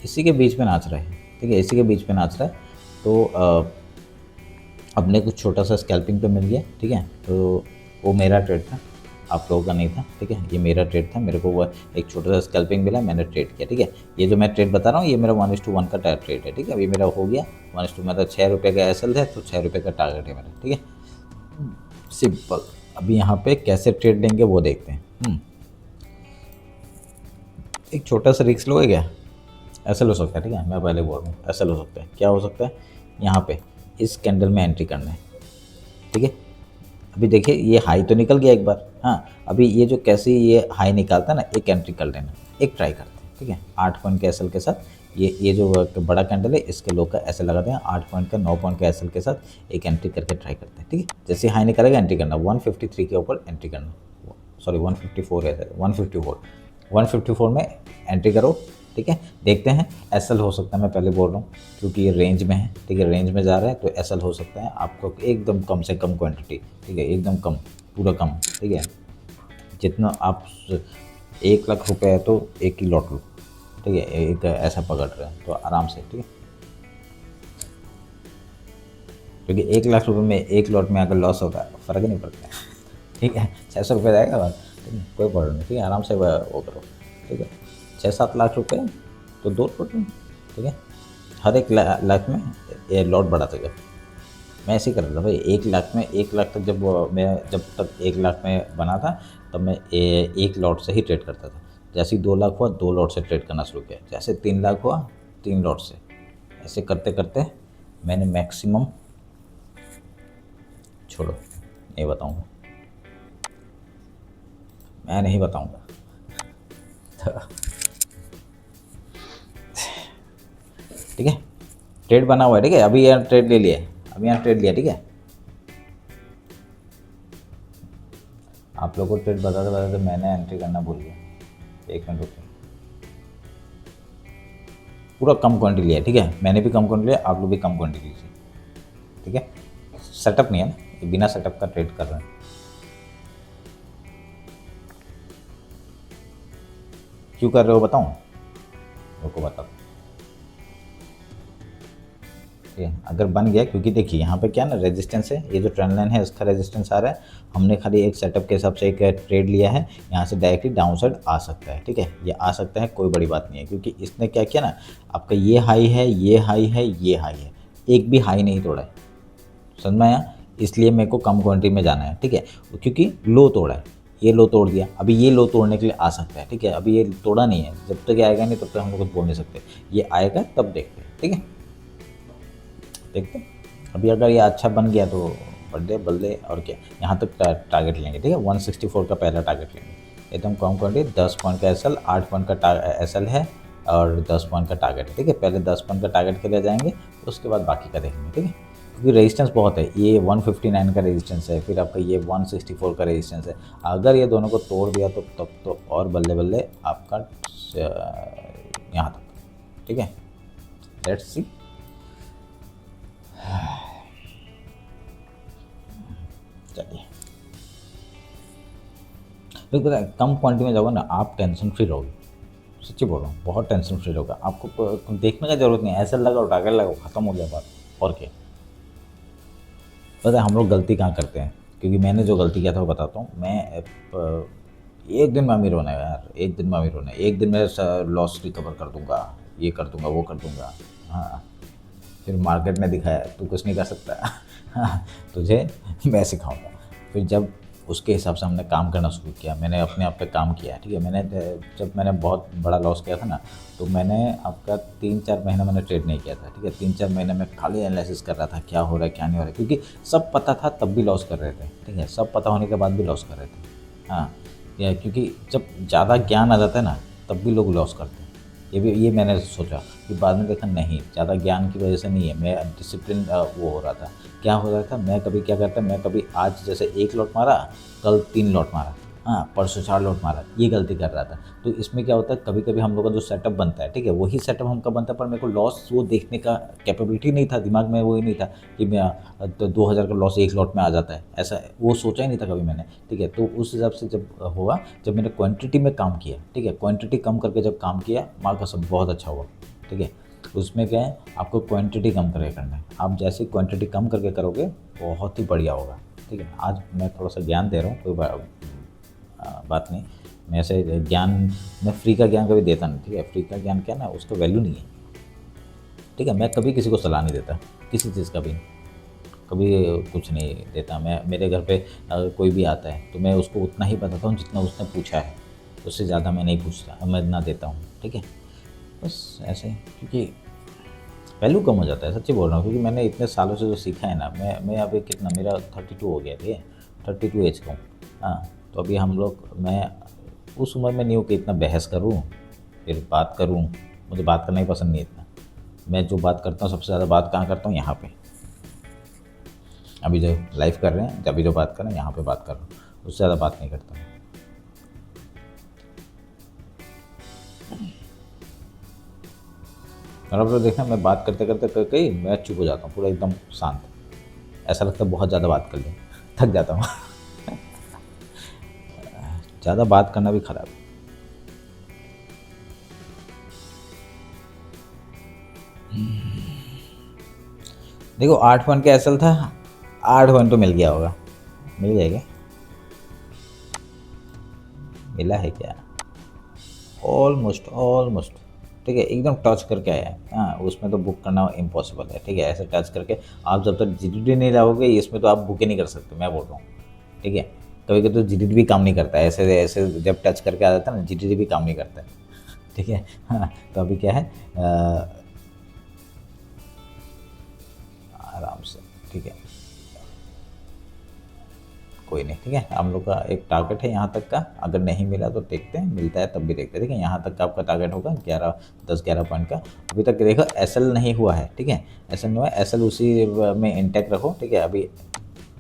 इसी के बीच में नाच रहा है, ठीक है। इसी के बीच में नाच रहा है। तो अपने कुछ छोटा सा स्कैल्पिंग पे मिल गया, ठीक है। तो वो मेरा ट्रेड था, आप लोगों का नहीं था, ठीक है। ये मेरा ट्रेड था, मेरे को वो एक छोटा सा स्कैल्पिंग मिला, मैंने ट्रेड किया, ठीक है। ये जो मैं ट्रेड बता रहा हूँ ये मेरा 1:1 का ट्रेड है, ठीक है। अभी मेरा हो गया 1:2, मतलब 6 रुपये का एसएल है, तो 6 रुपये का टारगेट है मेरा, ठीक है। सिंपल। अभी यहाँ पे कैसे ट्रेड लेंगे वो देखते हैं। एक छोटा सा रिस्क लोगे क्या? ऐसा हो सकता है, ठीक है। मैं पहले बोल रहा हूँ ऐसा हो सकता है। क्या हो सकता है? यहाँ पे इस कैंडल में एंट्री करना है, ठीक है। अभी देखिए ये हाई तो निकल गया एक बार, हाँ। अभी ये जो कैसे ये हाई निकालता है ना, एक एंट्री कर लेना, एक ट्राई करते हैं, ठीक है। 8 पॉइंट के एसएल के साथ ये जो बड़ा कैंडल है इसके लो का ऐसे लगाते हैं, 8 पॉइंट का 9 पॉइंट का एसएल के साथ एक एंट्री करके ट्राई करते हैं। ठीक है, जैसे हाई निकलेगा एंट्री करना, 153 के ऊपर एंट्री करना, सॉरी 154 है, 154 में एंट्री करो। ठीक है, देखते हैं एसएल हो सकता है, मैं पहले बोल रहा हूँ क्योंकि ये रेंज में है। ठीक है, रेंज में जा रहा है तो एसएल हो सकता है आपको एकदम कम से कम क्वांटिटी। ठीक है, एकदम कम, पूरा कम। ठीक है, जितना आप 1 लाख रुपए है तो एक ही लॉट लो। ठीक है, एक ऐसा पकड़ रहे हैं तो आराम से। ठीक है, क्योंकि 1 लाख रुपए में एक लॉट में अगर लॉस होगा फ़र्क नहीं पड़ता। ठीक है, 600 रुपये जाएगा बस। ठीक है, कोई प्रॉब्लम नहीं। ठीक है, आराम से वो करो। ठीक है, 6-7 लाख रुपए तो 2 लॉट में। ठीक है, हर एक लाख में ये लॉट बढ़ाते गए। मैं ऐसे ही कर रहा था भाई, 1 लाख में 1 लाख तक जब तक 1 लाख में बना था तब मैं एक लॉट से ही ट्रेड करता था। जैसे ही 2 लाख हुआ 2 लॉट से ट्रेड करना शुरू किया, जैसे 3 लाख हुआ 3 लॉट से। ऐसे करते करते मैंने मैक्सिमम, छोड़ो नहीं बताऊंगा, मैं नहीं बताऊंगा। ठीक है, ट्रेड बना हुआ है। ठीक है, अभी यहाँ ट्रेड ले लिया, अभी यहाँ ट्रेड लिया। ठीक है, आप लोगों को ट्रेड बताते बताते मैंने एंट्री करना भूल गया। 1 मिनट रुकिए, पूरा कम क्वांटिटी लिया। ठीक है, मैंने भी कम क्वांटिटी लिया, आप लोग भी कम क्वांटिटी लीजिए। ठीक है, सेटअप नहीं है ना, बिना सेटअप का ट्रेड कर रहे हैं। क्यों कर रहे हो बताऊं? रुको बताओ। ठीक है, अगर बन गया, क्योंकि देखिए यहाँ पे क्या ना रेजिस्टेंस है, ये जो ट्रेंड लाइन है इसका रेजिस्टेंस आ रहा है। हमने खाली एक सेटअप के हिसाब से एक ट्रेड लिया है, यहाँ से डायरेक्टली डाउन साइड आ सकता है। ठीक है, ये आ सकता है, कोई बड़ी बात नहीं है, क्योंकि इसने क्या किया ना, आपका ये हाई है, ये हाई है, ये हाई है, एक भी हाई नहीं तोड़ा है। समझ में आया? इसलिए मेरे को कम क्वांटिटी में जाना है। ठीक है, क्योंकि लो तोड़ा है, ये लो तोड़ दिया, अभी ये लो तोड़ने के लिए आ सकता है। ठीक है, अभी ये तोड़ा नहीं है, जब तक ये आएगा नहीं तब तक हम लोग कुछ बोल नहीं सकते, ये आएगा तब देखते हैं। ठीक है, देखते हैं। अभी अगर ये अच्छा बन गया तो बल्ले बल्ले, और क्या, यहाँ तक टारगेट लेंगे। ठीक है, 164 का पहला टारगेट लेंगे, एकदम कम क्वांटिटी, 10 पॉइंट का एसएल, 8 पॉइंट का एसएल है और 10 पॉइंट का टारगेट है। ठीक है, पहले 10 पॉइंट का टारगेट के लिए जाएंगे, उसके बाद बाकी का देखेंगे। ठीक है, क्योंकि रेजिस्टेंस बहुत है, ये 159 का रेजिस्टेंस है, फिर आपका ये 164 का रेजिस्टेंस है। अगर ये दोनों को तोड़ दिया तो तब तो और बल्ले बल्ले आपका यहाँ तक। ठीक है, लेट्स सी। चलिए, देखो पता है, कम क्वांटिटी में जाओगे ना आप टेंशन फ्री रहोगे। सच्ची बोल रहा हूँ, बहुत टेंशन फ्री रहोगे। आपको देखने का जरूरत नहीं है, ऐसा लगाओ टारगेट लगाओ, खत्म हो गया बात। और क्या पता है हम लोग गलती कहाँ करते हैं, क्योंकि मैंने जो गलती किया था वो बताता हूँ। मैं एक दिन में अमीर होना है यार, एक दिन में अमीर होना है, एक दिन में लॉस रिकवर कर दूंगा, ये कर दूंगा, वो कर दूंगा। हाँ, फिर मार्केट ने दिखाया तू कुछ नहीं कर सकता। हाँ, तुझे मैं सिखाऊंगा। फिर जब उसके हिसाब से हमने काम करना शुरू किया, मैंने अपने आप पे काम किया। ठीक है, जब मैंने बहुत बड़ा लॉस किया था ना, तो मैंने आपका 3-4 महीना मैंने ट्रेड नहीं किया था। ठीक है, 3-4 महीने में खाली एनालिसिस कर रहा था, क्या हो रहा है क्या नहीं हो रहा है, क्योंकि सब पता था तब भी लॉस कर रहे थे। ठीक है, सब पता होने के बाद भी लॉस कर रहे थे। हाँ, क्योंकि जब ज़्यादा ज्ञान आ जाता है ना तब भी लोग लॉस करते हैं। ये मैंने सोचा कि बाद में देखा नहीं, ज़्यादा ज्ञान की वजह से नहीं है, मैं डिसिप्लिन वो हो रहा था। क्या हो रहा था, मैं कभी क्या करता, मैं कभी आज जैसे 1 लॉट मारा, कल 3 लॉट मारा, हाँ परसों 4 लॉट मारा, ये गलती कर रहा था। तो इसमें क्या होता है, कभी कभी हम लोग का जो सेटअप बनता है, ठीक है, वही सेटअप हमका बनता है, पर मेरे को लॉस वो देखने का कैपेबिलिटी नहीं था, दिमाग में वही नहीं था कि मैं तो 2000 का लॉस 1 लॉट में आ जाता है, ऐसा वो सोचा ही नहीं था कभी मैंने। ठीक है, तो उस हिसाब से जब हुआ, जब मैंने क्वान्टिटी में काम किया, ठीक है, क्वान्टिटी कम करके जब काम किया, माँ का सब बहुत अच्छा हुआ। ठीक है, उसमें क्या है, आपको क्वांटिटी कम करके करना है। आप जैसे क्वांटिटी कम करके करोगे बहुत ही बढ़िया होगा। ठीक है, आज मैं थोड़ा सा ज्ञान दे रहा हूँ, कोई बात नहीं। मैं ऐसे ज्ञान, मैं फ्री का ज्ञान कभी देता नहीं। ठीक है, फ्री का ज्ञान क्या ना, उसका वैल्यू नहीं है। ठीक है, मैं कभी किसी को सलाह नहीं देता, किसी चीज़ का भी कभी कुछ नहीं देता। मैं, मेरे घर पे अगर कोई भी आता है तो मैं उसको उतना ही बताता हूँ जितना उसने पूछा है, उससे ज़्यादा मैं नहीं पूछता, मैं ना देता हूँ। ठीक है, बस ऐसे, क्योंकि वैल्यू कम हो जाता है। सच्ची बोल रहा हूँ, क्योंकि मैंने इतने सालों से जो सीखा है ना, मैं अभी कितना, मेरा 32 हो गया। ठीक है, 32 एज का हूँ। हाँ, तो अभी हम लोग, मैं उस उम्र में नहीं हूँ कि इतना बहस करूँ, फिर बात करूँ, मुझे बात करना ही पसंद नहीं है इतना। मैं जो बात करता हूँ सबसे ज़्यादा बात कहाँ करता हूँ, यहाँ पे। अभी जो लाइव कर रहे हैं, अभी जो बात कर रहे हैं यहाँ पे बात कर रहा हूँ, उससे ज़्यादा बात नहीं करता मैं। और अब तो देखना, मैं बात करते करते करके ही मैं चुप हो जाता हूँ, पूरा एकदम शांत। ऐसा लगता है बहुत ज़्यादा बात कर ली, थक जाता हूँ। ज़्यादा बात करना भी खराब है। देखो 8 पॉइंट का एसएल था, 8 पॉइंट तो मिल गया होगा, मिल जाएगा। मिला है क्या? ऑलमोस्ट ऑलमोस्ट, ठीक है, एकदम टच करके आया है। हाँ, उसमें तो बुक करना इम्पॉसिबल है, ठीक है। ऐसे टच करके आप जब तक जीडीडी नहीं लाओगे इसमें तो आप बुक ही नहीं कर सकते, मैं बोल रहा हूँ, ठीक है। कभी कभी तो जीडीडी भी काम नहीं करता है, ऐसे ऐसे जब टच करके आ जाता है ना, जीडीडी भी काम नहीं करता है, ठीक है। हाँ, तो अभी क्या है, आराम से, ठीक है, कोई नहीं, ठीक है। हम लोग का एक टारगेट है यहाँ तक का, अगर नहीं मिला तो देखते हैं, मिलता है तब भी देखते हैं, ठीक है। यहाँ तक का आपका टारगेट होगा 10-11 पॉइंट का। अभी तक देखो एसएल नहीं हुआ है, ठीक है, एसएल नहीं हुआ, एसएल उसी में इंटैक्ट रखो, ठीक है। अभी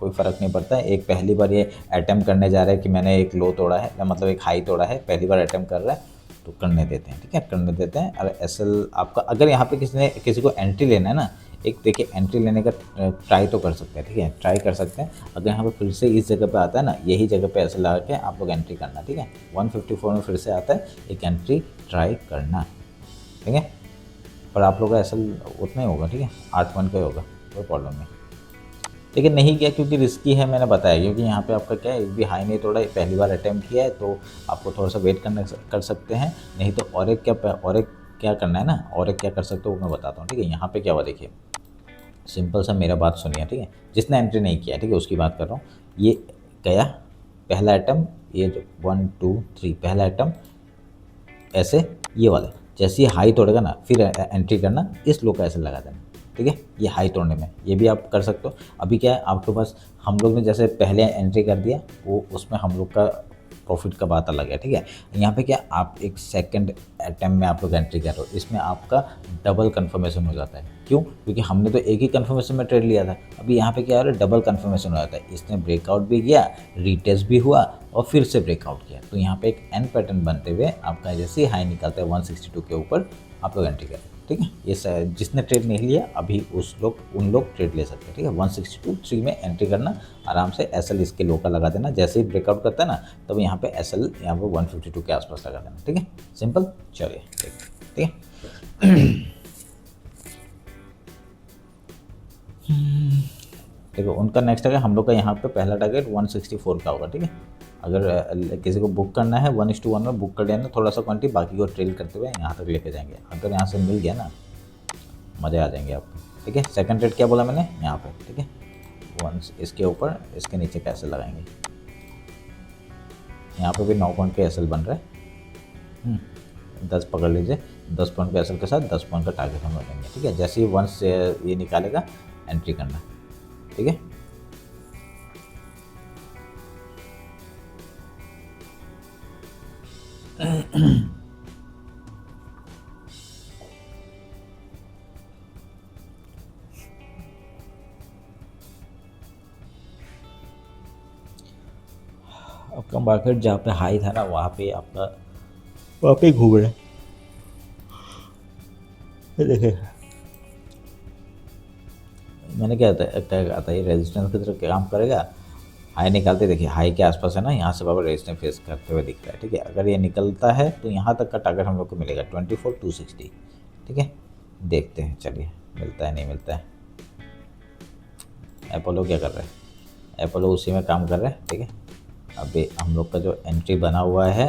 कोई फ़र्क नहीं पड़ता है। एक पहली बार ये अटैम्प्ट करने जा रहा है कि मैंने एक लो तोड़ा है, मतलब एक हाई तोड़ा है, पहली बार अटैम्प्ट कर रहा है, तो करने देते हैं, ठीक है, करने देते हैं। और एसएल आपका, अगर यहाँ पे किसी को एंट्री लेना है ना, एक देखिए एंट्री लेने का ट्राई तो कर सकते हैं, ठीक है, ट्राई कर सकते हैं। अगर यहाँ पे फिर से इस जगह पे आता है ना, यही जगह पे ऐसे लगा के आप लोग एंट्री करना, ठीक है। 154 में फिर से आता है, एक एंट्री ट्राई करना, ठीक है। पर आप लोग का एसएल उतना ही होगा, ठीक है, 8 पॉइंट का ही होगा, कोई प्रॉब्लम नहीं। लेकिन नहीं किया क्योंकि रिस्की है, मैंने बताया, क्योंकि यहाँ पे आपका क्या है, एक भी हाई नहीं तोड़ा, पहली बार अटैम्प्ट किया है, तो आपको थोड़ा सा वेट कर सकते हैं। नहीं तो और एक क्या करना है ना, और एक क्या कर सकते हो वो मैं बताता हूँ, ठीक है। यहाँ पे क्या हुआ देखिए, सिंपल सा मेरा बात सुनिए, ठीक है। जिसने एंट्री नहीं किया, ठीक है, उसकी बात कर रहा हूँ। ये गया पहला आइटम, ये जो 1 2 3 पहला आइटम, ऐसे ये वाला जैसे ही हाई तोड़ेगा ना, फिर एंट्री करना, इस लो का ऐसे लगा देना, ठीक है। ये हाई तोड़ने में ये भी आप कर सकते हो। अभी क्या है आपके पास, हम लोग ने जैसे पहले एंट्री कर दिया, वो उसमें हम लोग का प्रॉफिट का बात अलग है, ठीक है। यहाँ पे क्या, आप एक सेकंड अटैम्प्ट में आप लोग एंट्री कर रहे हो, इसमें आपका डबल कंफर्मेशन हो जाता है। क्यों? क्योंकि हमने तो एक ही कंफर्मेशन में ट्रेड लिया था, अभी यहाँ पे क्या हो रहा है, डबल कंफर्मेशन हो जाता है। इसने ब्रेकआउट भी किया, रीटेस्ट भी हुआ, और फिर से ब्रेकआउट किया, तो यहाँ पे एक एन पैटर्न बनते हुए आपका जैसे ही हाई निकलता है 162 के ऊपर, आप लोग एंट्री करें, ठीक है। ये जिसने ट्रेड नहीं लिया अभी उन लोग ट्रेड ले सकते हैं, ठीक है। 162.3 में एंट्री करना आराम से, एसएल इसके लो का लगा देना, जैसे ही ब्रेकआउट करता है ना, तब यहाँ पे एसएल यहाँ पे 152 के आसपास लगा देना, ठीक है, सिंपल। चलिए ठीक है। देखो उनका नेक्स्ट टारगेट, हम लोग का यहाँ पे पहला टारगेट 164 का होगा, ठीक है। अगर किसी को बुक करना है 1:1 में बुक कर लेना, थोड़ा सा क्वांटिटी, बाकी को ट्रेल करते हुए यहाँ तक लेके जाएंगे। अगर यहाँ से मिल गया ना, मज़े आ जाएंगे आपको, ठीक है। सेकंड रेट क्या बोला मैंने यहाँ पे, ठीक है, 1 इसके ऊपर इसके नीचे कैसे लगाएंगे, यहाँ पे भी 9 पॉइंट के एसएल बन रहा है, 10 पकड़ लीजिए, 10 पॉइंट के एसएल के साथ 10 पॉइंट का टारगेट हम रखेंगे, ठीक है। जैसे ही वंस ये निकालेगा एंट्री करना, ठीक है। आपका मार्केट जहाँ पे हाई था ना, वहाँ पे आपका वहाँ पे घूम रहा है, देखिए मैंने क्या कहा था, ये रेजिस्टेंस की तरह काम करेगा। हाई निकालते देखिए, हाई के आसपास है ना, यहाँ से बाबा रेजिस्टेंस फेस करते हुए दिखता है, ठीक है। अगर ये निकलता है तो यहाँ तक का टारगेट हम लोग को मिलेगा 24,260, ठीक है। देखते हैं, चलिए मिलता है नहीं मिलता है। एपोलो क्या कर रहा है, एपोलो उसी में काम कर रहा है, ठीक है। अभी हम लोग का जो एंट्री बना हुआ है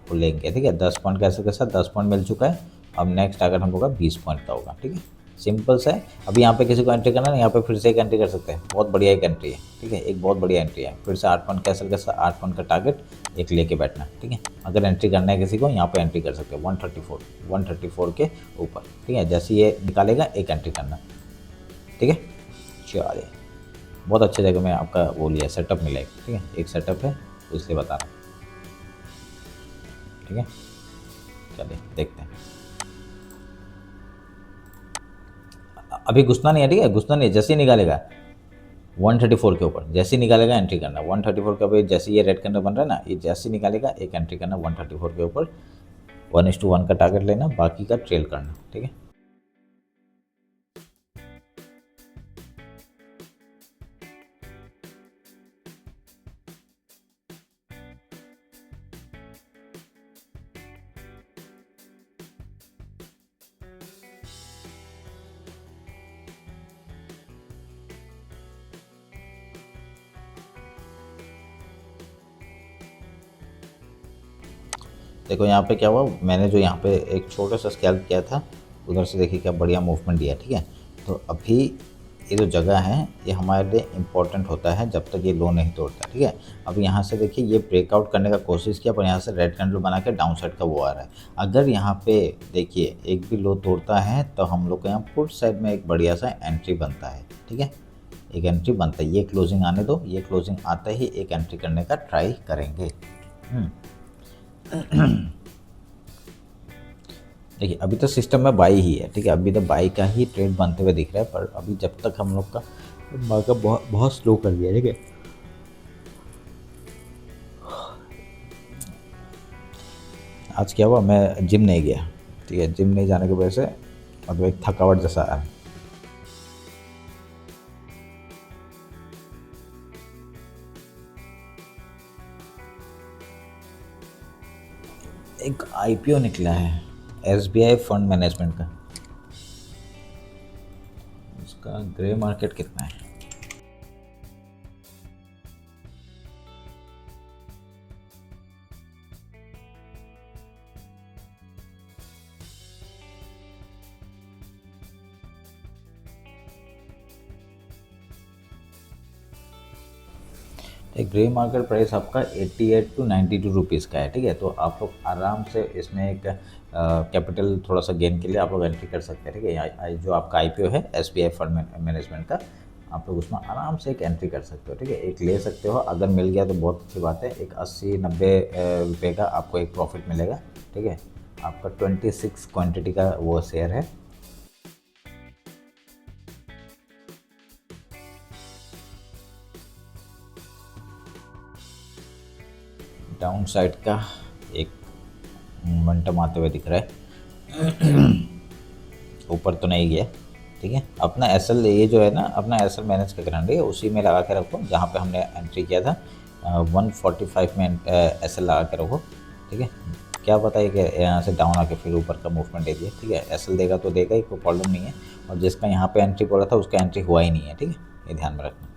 वो लेंगे, ठीक है। 10 पॉइंट कैसे के साथ 10 पॉइंट मिल चुका है। अब नेक्स्ट टारगेट हम लोग का 20 पॉइंट का होगा, ठीक है, सिंपल सा है। अभी यहाँ पे किसी को एंट्री करना है, यहाँ पे फिर से एक एंट्री कर सकते हैं, बहुत बढ़िया एक एंट्री है, ठीक है, एक बहुत बढ़िया एंट्री है। फिर से 8 पॉइंट कैसल के साथ 8 पॉइंट का टारगेट एक लेके बैठना, ठीक है। अगर एंट्री करना है किसी को, यहाँ पे एंट्री कर सकते हैं 134 के ऊपर, ठीक है। जैसे ये निकालेगा एक एंट्री करना, ठीक है। चलिए बहुत अच्छी जगह में आपका वो लिया, सेटअप मिला, ठीक है, एक सेटअप है तो इसलिए बता रहा हूँ, ठीक है। चलिए देखते हैं। अभी घुसना नहीं है, ठीक है, घुसना नहीं है, जैसे ही निकालेगा 134 के ऊपर, जैसे ही निकालेगा एंट्री करना 134 के ऊपर, जैसे ये रेड कैंडल बन रहा है ना, ये जैसे ही निकालेगा एक एंट्री करना 134 के ऊपर, 1:1 का टारगेट लेना, बाकी का ट्रेल करना, ठीक है। देखो यहाँ पे क्या हुआ, मैंने जो यहाँ पे एक छोटा सा स्कैल्प किया था, उधर से देखिए क्या बढ़िया मूवमेंट दिया, ठीक है। तो अभी ये जो जगह है ये हमारे लिए इम्पोर्टेंट होता है जब तक ये लो नहीं तोड़ता, ठीक है। अब यहाँ से देखिए ये ब्रेकआउट करने का कोशिश किया, पर यहाँ से रेड कैंडल बना के डाउन साइड का वो आ रहा है। अगर यहाँ पे देखिए एक भी लो तोड़ता है तो हम लोग को यहाँ पुट साइड में एक बढ़िया सा एंट्री बनता है, ठीक है, एक एंट्री बनता है। ये क्लोजिंग आने दो, ये क्लोजिंग आता ही एक एंट्री करने का ट्राई करेंगे। देखिए अभी तो सिस्टम में बाई ही है, ठीक है, अभी तो बाई का ही ट्रेड बनते हुए दिख रहा है, पर अभी जब तक हम लोग का मार्केट बहुत बहुत स्लो कर दिया, ठीक है। आज क्या हुआ, मैं जिम नहीं गया, ठीक है, जिम नहीं जाने की वजह से मतलब एक थकावट जैसा है। एक आईपीओ निकला है एसबीआई फंड मैनेजमेंट का, उसका ग्रे मार्केट कितना है? एक ग्रे मार्केट प्राइस आपका 88 टू 92 रुपीज़ का है, ठीक है। तो आप लोग आराम से इसमें एक कैपिटल थोड़ा सा गेन के लिए आप लोग एंट्री कर सकते हैं, ठीक है। जो आपका आईपीओ है एसबीआई फंड मैनेजमेंट का, आप लोग उसमें आराम से एक एंट्री कर सकते हो, ठीक है, एक ले सकते हो। अगर मिल गया तो बहुत अच्छी बात है, एक 80-90 रुपये का आपको एक प्रॉफिट मिलेगा, ठीक है। आपका 26 क्वान्टिटी का वो शेयर है। डाउन साइड का एक मोमेंटम आते हुए दिख रहा है, ऊपर तो नहीं गया, ठीक है। अपना एसएल ये जो है ना, अपना एसएल मैनेज करके रखना है, उसी में लगा के रखो जहाँ पे हमने एंट्री किया था 145 में एसएल लगा के रखो, ठीक है। क्या पता है कि यहाँ से डाउन आके फिर ऊपर का मूवमेंट दे दिया, ठीक है, एसएल देगा तो देगा ही, कोई प्रॉब्लम नहीं है। और जिसका यहाँ पे एंट्री बोला था उसका एंट्री हुआ ही नहीं है, ठीक है, ये ध्यान में रखना।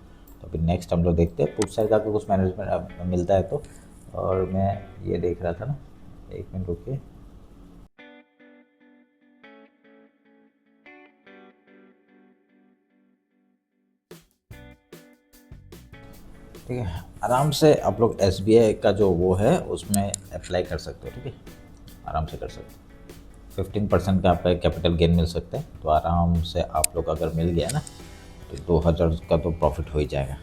तो फिर नेक्स्ट हम लोग देखते हैं पुट साइड का कुछ मैनेजमेंट मिलता है तो। और मैं ये देख रहा था ना, एक मिनट रुकिए, ठीक है, आराम से आप लोग एसबीआई का जो वो है उसमें अप्लाई कर सकते हो, ठीक है, आराम से कर सकते हो। 15% का आपका एक कैपिटल गेन मिल सकता है, तो आराम से आप लोग अगर मिल गया ना तो 2000 का तो प्रॉफिट हो ही जाएगा।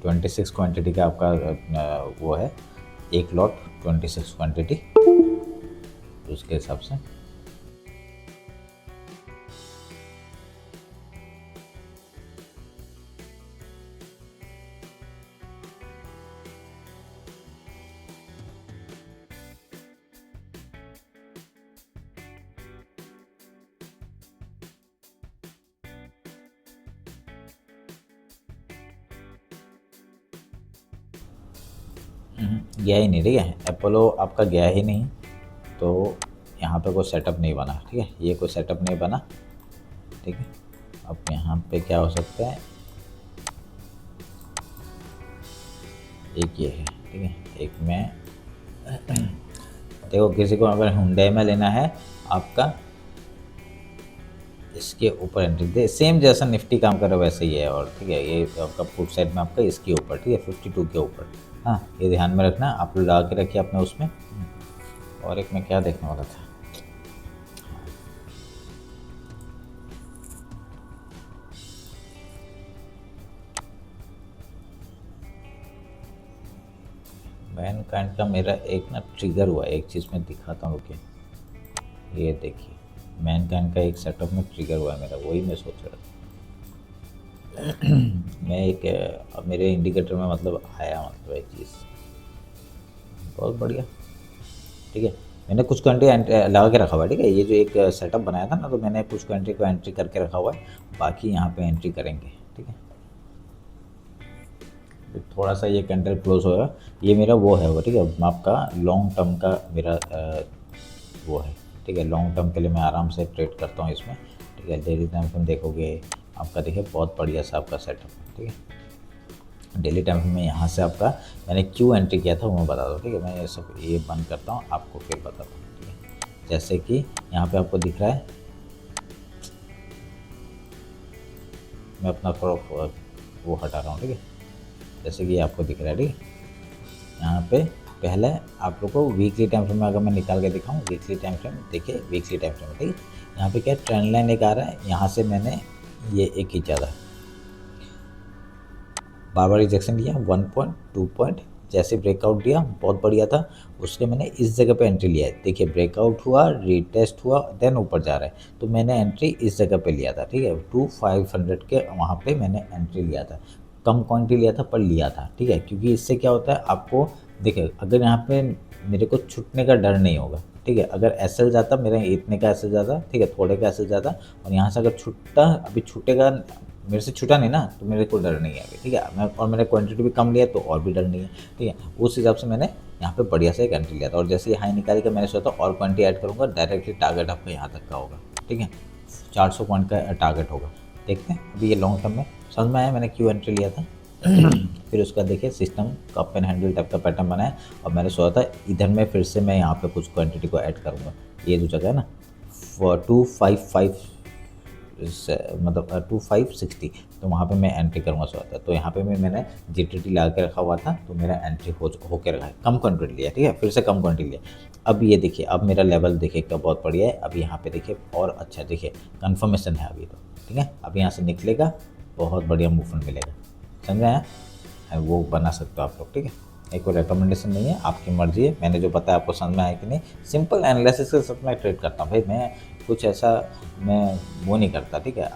26 क्वांटिटी का आपका वो है, एक लॉट 26 क्वांटिटी, तो उसके हिसाब से गया ही नहीं, ठीक है, अपोलो आपका गया ही नहीं, तो यहाँ पे कोई सेटअप नहीं बना, ठीक है, ये कोई सेटअप नहीं बना, ठीक है। अब यहाँ पे क्या हो सकता है, एक ये है, ठीक है, एक मैं देखो किसी को अगर हुंडई में लेना है आपका, इसके ऊपर एंट्री दे, सेम जैसा निफ्टी काम कर रहा है वैसे ही है, और ठीक है, ये आपका पुट साइड में आपका इसके ऊपर, ठीक है, 52 के ऊपर। हाँ, ये ध्यान में रखना, आप लोग लगा के रखिए अपने उसमें। और एक मैं क्या देखने वाला था, वैन काइंड का मेरा एक ना ट्रिगर हुआ, एक चीज़ में दिखाता हूँ, रुकिए, ये देखिए, मैनकाइंड का एक सेटअप में ट्रिगर हुआ है मेरा, वही मैं सोच रहा था। मैं एक अब मेरे इंडिकेटर में मतलब आया, मतलब एक चीज़ बहुत बढ़िया। ठीक है, मैंने कुछ कंट्री लगा के रखा हुआ है। ठीक है, ये जो एक सेटअप बनाया था ना, तो मैंने कुछ कंट्री को एंट्री करके रखा हुआ है, बाकी यहाँ पे एंट्री करेंगे। ठीक है, फिर थोड़ा सा ये कैंडल क्लोज होगा, ये मेरा वो है वो। ठीक है, आपका लॉन्ग टर्म का मेरा वो है। ठीक है, लॉन्ग टर्म के लिए मैं आराम से ट्रेड करता हूँ इसमें। ठीक है, डेली टाइम फ्रेम देखोगे आपका, देखिए बहुत बढ़िया सा आपका सेटअप है। ठीक है, डेली टाइम फ्रेम में यहाँ से आपका मैंने क्यों एंट्री किया था वो मैं बता दूँ। ठीक है, मैं ये सब ये बंद करता हूँ, आपको फिर बताता हूँ। ठीक है, जैसे कि यहाँ पे आपको दिख रहा है, मैं अपना क्रॉप वो हटा रहा हूँ। ठीक है, जैसे कि आपको दिख रहा है। ठीक है, यहाँ पे पहले आप लोग को वीकली टाइम फ्रेम में अगर मैं निकाल के दिखाऊँ, वीकली टाइम फ्रेम देखिए, वीकली टाइम फ्रेम। ठीक है, यहाँ पे क्या ट्रेंड लाइन एक आ रहा है, यहाँ से मैंने ये एक खींचा था, बार बार रिजेक्शन लिया, 1 पॉइंट 2 पॉइंट, जैसे ब्रेकआउट दिया बहुत बढ़िया था, उसके मैंने इस जगह पे एंट्री लिया है। देखिए ब्रेकआउट हुआ, रीटेस्ट हुआ, देन ऊपर जा रहा है, तो मैंने एंट्री इस जगह पे लिया था। ठीक है, 2500 के वहाँ पे मैंने एंट्री लिया था, कम क्वांटिटी लिया था पर लिया था। ठीक है, क्योंकि इससे क्या होता है आपको, देखिए अगर यहाँ पे मेरे को छूटने का डर नहीं होगा। ठीक है, अगर एसएल जाता, मेरा इतने का एसएल जाता, ठीक है, थोड़े का एसएल जाता, और यहाँ से अगर छूटता, अभी छूटेगा, मेरे से छूटा नहीं ना, तो मेरे को डर नहीं है अभी। ठीक है, मैं और मैंने क्वांटिटी भी कम लिया तो और भी डर नहीं है। ठीक है, उस हिसाब से मैंने यहाँ पे बढ़िया से एक एंट्री लिया था, और जैसे ये हाई निकाली का मैंने सोचा और क्वांटिटी ऐड करूँगा, डायरेक्टली टारगेट आपका यहाँ तक का होगा। ठीक है, 400 पॉइंट का टारगेट होगा। देखते हैं अभी ये लॉन्ग टर्म में समझ में आया मैंने क्यों एंट्री लिया था। फिर उसका देखिए system cup and handle type का पैटर्न बनाया, और मैंने सोचा था इधर में फिर से मैं यहाँ पे कुछ क्वांटिटी को ऐड करूँगा। ये जो जगह है ना 255 मतलब 2560, तो वहाँ पे मैं एंट्री करूँगा सोचा था। तो यहाँ पे मैंने जीटीटी लगा के रखा हुआ था, तो मेरा एंट्री हो के रखा है, कम क्वांटिटी लिया। ठीक है, फिर से कम क्वांटिटी लिया। अब ये देखिए, अब मेरा लेवल देखिए क्या बहुत बढ़िया है। अब यहाँ पे देखिए और अच्छा, देखिए कन्फर्मेशन है अभी तो। ठीक है, अब यहाँ से निकलेगा, बहुत बढ़िया मूवमेंट मिलेगा। समझ में आया है, वो बना सकते हो आप लोग। ठीक है, एक कोई रिकमेंडेशन नहीं है, आपकी मर्जी है। मैंने जो बताया आपको समझ में आया कि नहीं, सिंपल एनालिसिस के साथ मैं ट्रेड करता हूँ भाई, मैं कुछ ऐसा मैं वो नहीं करता। ठीक है,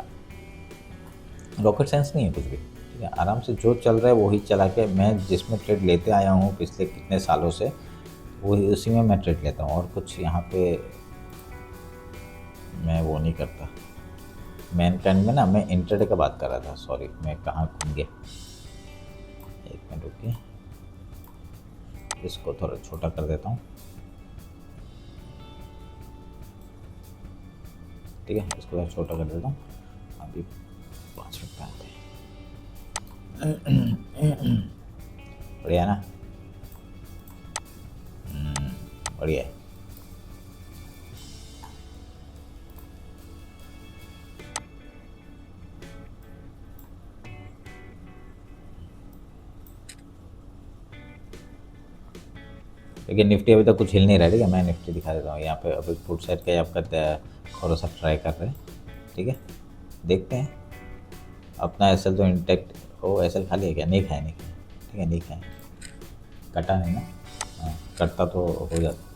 रॉकेट साइंस नहीं है कुछ भी। ठीक है, आराम से जो चल रहा है वही चला के, मैं जिसमें ट्रेड लेते आया हूँ पिछले कितने सालों से, वही उसी में मैं ट्रेड लेता हूँ, और कुछ यहाँ पे मैं वो नहीं करता। मैनकाइंड में ना मैं इंट्राडे का बात कर रहा था, सॉरी मैं कहाँ घूम गया, एक मिनट रुकिए, इसको थोड़ा छोटा कर देता हूँ। ठीक है, इसको थोड़ा छोटा कर देता हूँ, अभी 5 मिनट पे आते हैं। बढ़िया ना, बढ़िया है। लेकिन निफ्टी अभी तक कुछ हिल नहीं रहा है। ठीक है, मैं निफ्टी दिखा देता हूँ यहाँ पे, अभी फुट साइड का आपका थोड़ा सा ट्राई कर रहे हैं। ठीक है, देखते हैं अपना एसएल तो इंटेक्ट हो। एसएल खाली है क्या? नहीं खाया, नहीं खाया। ठीक है, नहीं खाया, कटा नहीं ना, हाँ कटता तो हो जाता।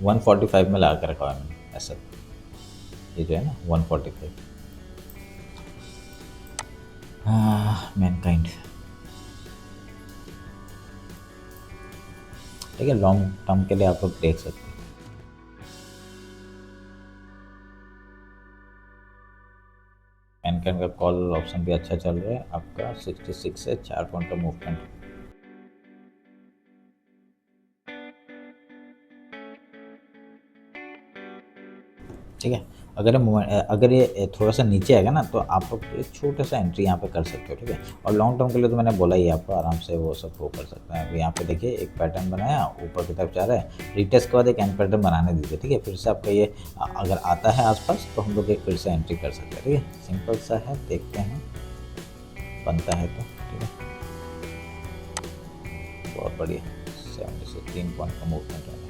वन 145 में लगा के रखा है मैंने एसएल, ये जो है ना 145। हाँ मैनकाइंड, ठीक है, लॉन्ग टर्म के लिए आप लोग देख सकते हैं। मैनकाइंड का कॉल ऑप्शन भी अच्छा चल रहा है आपका, 66 से 4 पॉइंट का मूवमेंट। ठीक है, अगर ये थोड़ा सा नीचे आएगा ना, तो आप लोग एक छोटा सा एंट्री यहाँ पे कर सकते हो। ठीक है, और लॉन्ग टर्म के लिए तो मैंने बोला ही आपको, आराम से वो सब वो कर सकते हैं। अभी यहाँ पे देखिए एक पैटर्न बनाया, ऊपर की तरफ जा रहा है, रिटेस्ट के बाद एक एंड पैटर्न बनाने दीजिए। ठीक है, फिर से आपका ये अगर आता है आसपास, तो हम लोग एक फिर से एंट्री कर सकते हैं। ठीक है, सिंपल सा है, देखते हैं बनता है तो। ठीक है, बहुत बढ़िया, 70 से 3 पॉइंट का मूवमेंट है।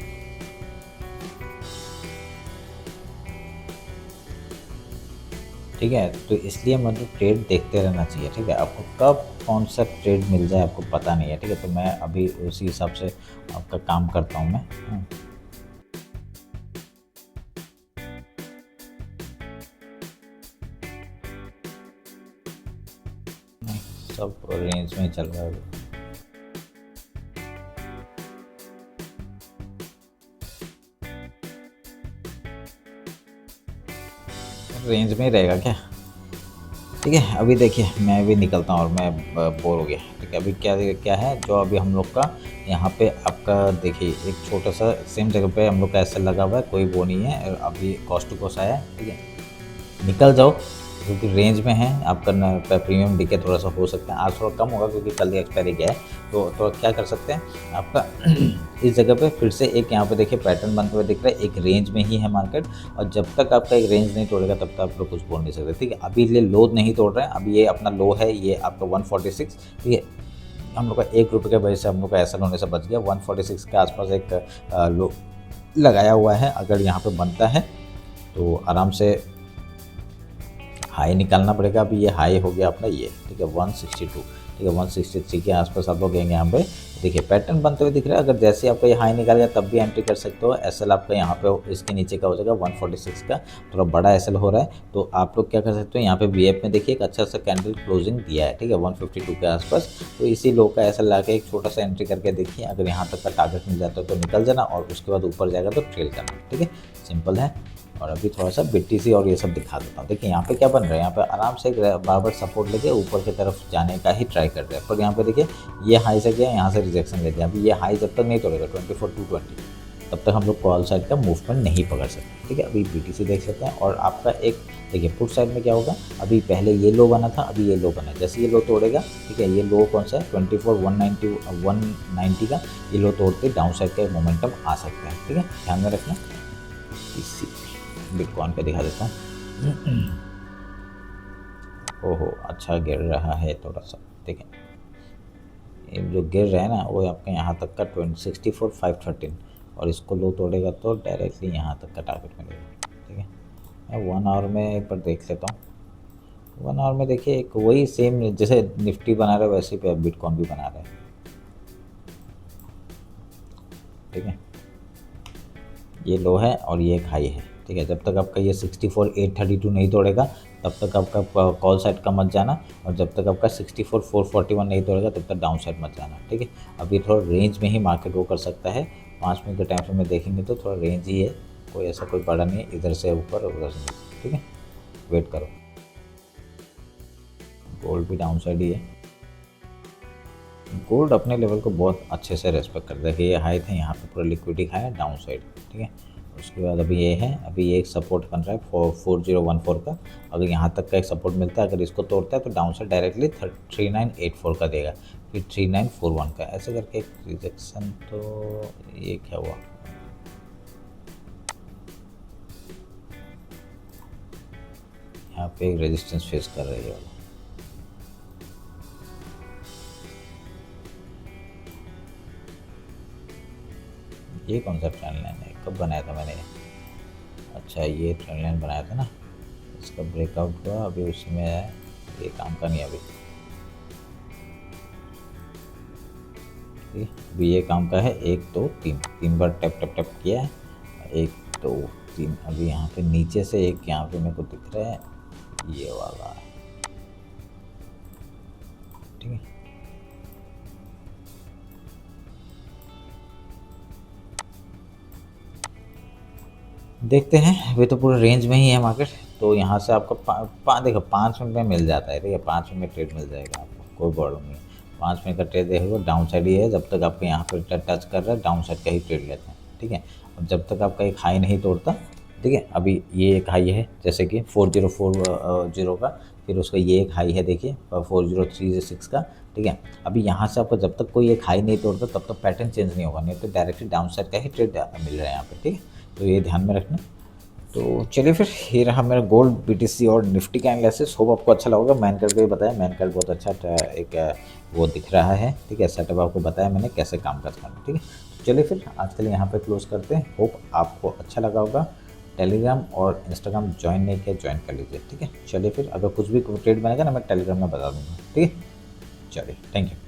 ठीक है, तो इसलिए मतलब ट्रेड देखते रहना चाहिए। ठीक है, आपको कब कौन सा ट्रेड मिल जाए आपको पता नहीं है, ठीक है। तो मैं अभी उसी हिसाब से आपका काम करता हूँ मैं। सब रेंज में चल रहा है, रेंज में ही रहेगा क्या, ठीक है। अभी देखिए मैं भी निकलता हूँ और मैं बोर हो गया, ठीक है। अभी क्या क्या है जो अभी हम लोग का यहाँ पे आपका देखिए एक छोटा सा सेम जगह पे हम लोग का ऐसा लगा हुआ है, कोई वो नहीं है। अभी कॉस्ट टू कॉस्ट आया है, ठीक है। निकल जाओ क्योंकि रेंज में है आपका प्रीमियम डीके थोड़ा सा हो सकता है आज थोड़ा कम होगा क्योंकि कल ही एक्सपायरी गया है। तो क्या कर सकते हैं आपका इस जगह पे फिर से एक यहाँ पे देखिए पैटर्न बनते हुए दिख रहा है, एक रेंज में ही है मार्केट। और जब तक आपका एक रेंज नहीं तोड़ेगा तब तक आप लोग कुछ बोल नहीं सकते, ठीक है। अभी ये लो नहीं तोड़ रहे हैं, अभी ये अपना लो है, ये आपका 146, ठीक है। हम लोग का ₹1 के वजह से हम लोग का ऐसा होने से बच गया। 146 के आसपास एक लो लगाया हुआ है, अगर यहाँ पे बनता है तो आराम से हाई निकालना पड़ेगा। अभी ये हाई हो गया अपना ये, ठीक है 162, ठीक है 163 के आसपास आप लोग गएंगे। यहाँ पे देखिए पैटर्न बनते हुए दिख रहा है, अगर जैसे आपका ये हाई निकाल गया तब भी एंट्री कर सकते हो। एसएल आपका यहाँ पे इसके नीचे का हो जाएगा 146 का, थोड़ा बड़ा एसएल हो रहा है। तो आप लोग क्या कर सकते हो, यहाँ पे वीएफ में देखिए एक अच्छा सा कैंडल क्लोजिंग दिया है, ठीक है 152 के आसपास। तो इसी लो का एसएल ला के एक छोटा सा एंट्री करके देखिए, अगर यहाँ तक का टारगेट मिल जाता है तो निकल जाना और उसके बाद ऊपर जाएगा तो ट्रेल करना, ठीक है, सिंपल है। और अभी थोड़ा सा बीटीसी और ये सब दिखा देता हूँ। देखिए यहाँ पे क्या बन रहा है, यहाँ पे आराम से बार बार सपोर्ट लेके ऊपर की तरफ जाने का ही ट्राई कर रहे हैं। पर यहाँ पे देखिए ये हाई से गया, यहाँ से रिजेक्शन ले दिया। अभी ये हाई जब तक नहीं तोड़ेगा 24,220 तब तक हम लोग कॉल साइड का मूवमेंट नहीं पकड़ सकते, ठीक है। अभी बीटीसी देख सकते हैं। और आपका एक देखिए पुट साइड में क्या होगा, अभी पहले ये लो बना था, अभी ये लो बना है। जैसे ये लो तोड़ेगा, ठीक है, ये लो कौन सा है 24,190 का, ये लो तोड़ते डाउन साइड का मोमेंटम आ सकता है, ठीक है, ध्यान में रखना। इसी बिटकॉइन पे दिखा देता हूँ। ओहो अच्छा गिर रहा है थोड़ा सा, ठीक है। ये जो गिर रहा है ना वो आपका यहाँ तक का 64,513 और इसको लो तोड़ेगा तो डायरेक्टली यहाँ तक का टारगेट मिलेगा, ठीक है। मैं 1 आवर में एक बार देख लेता हूँ। 1 आवर में देखिए एक वही सेम जैसे निफ्टी बना रहा है वैसे पे बिटकॉइन भी बना रहा है, ठीक है। ये लो है और ये एक हाई है, ठीक है। जब तक आपका ये 64,832 नहीं तोड़ेगा तब तक आपका कॉल साइड का मत जाना, और जब तक आपका 64,441 नहीं तोड़ेगा तब तक डाउन साइड मत जाना, ठीक है। अभी थोड़ा रेंज में ही मार्केट वो कर सकता है। 5 मिनट के टाइम फ्रेम में देखेंगे तो थोड़ा रेंज ही है, कोई ऐसा कोई बड़ा नहीं है, इधर से ऊपर उधर से नीचे, ठीक है। वेट करो। गोल्ड भी डाउन साइड ही है। गोल्ड अपने लेवल को बहुत अच्छे से रेस्पेक्ट करता है कि ये हाई थे, यहाँ पे पूरा लिक्विडिटी खाया डाउन साइड, ठीक है। उसके बाद अभी ये है, अभी ये एक सपोर्ट बन रहा है 4014 का। अगर यहाँ तक का एक सपोर्ट मिलता है, अगर इसको तोड़ता है तो डाउन साइड डायरेक्टली 3984 का देगा, फिर 3941 का, ऐसे करके एक रिजेक्शन। तो ये क्या हुआ, यहाँ पे एक रेजिस्टेंस फेस कर रही है। ये कौन सा ट्रेंड लाइन है, कब बनाया था मैंने, अच्छा ये ट्रेंड लाइन बनाया था ना, इसका ब्रेकआउट हुआ अभी उसमें है, ये काम का नहीं अभी, अभी ये काम का है। 1 2 3 3 बार टैप टैप टैप किया है, 1 2 3। अभी यहाँ पे नीचे से एक यहाँ पे मेरे को दिख रहा है ये वाला, ठीक है। देखते हैं, अभी तो पूरे रेंज में ही है मार्केट। तो यहाँ से आपको देखो 5 मिनट में मिल जाता है, ठीक है, 5 मिनट में ट्रेड मिल जाएगा आपको, कोई प्रॉब्लम नहीं। 5 मिनट का ट्रेड देखो डाउन साइड ही है, जब तक आपको यहाँ पर टच कर रहा है डाउन साइड का ही ट्रेड लेते हैं, ठीक है। और जब तक आपका एक हाई नहीं तोड़ता, ठीक है, अभी ये एक हाई है जैसे कि 4040 का, फिर उसका ये एक हाई है देखिए 4036 का, ठीक है। अभी यहाँ से आपको जब तक कोई एक हाई नहीं तोड़ता तब तक पैटर्न चेंज नहीं होगा, नहीं तो डायरेक्टली डाउन साइड का ही ट्रेड मिल रहा है यहाँ पे, ठीक है। तो ये ध्यान में रखना। तो चलिए फिर ये रहा मेरा गोल्ड, बीटीसी और निफ्टी का एनालिसिस। होप आपको अच्छा लगेगा। मैन कार्ड को भी बताया, मैन कार्ड बहुत अच्छा एक वो दिख रहा है, ठीक है। सेटअप आपको बताया मैंने कैसे काम करता है, ठीक है। तो चलिए फिर आज के लिए यहाँ पे क्लोज करते हैं। होप आपको अच्छा लगा होगा। टेलीग्राम और इंस्टाग्राम ज्वाइन नहीं किया, ज्वाइन कर लीजिए, ठीक है। चलिए फिर अगर कुछ भी ट्रेड बनेगा ना मैं टेलीग्राम में बता दूँगा, ठीक है। चलिए थैंक यू।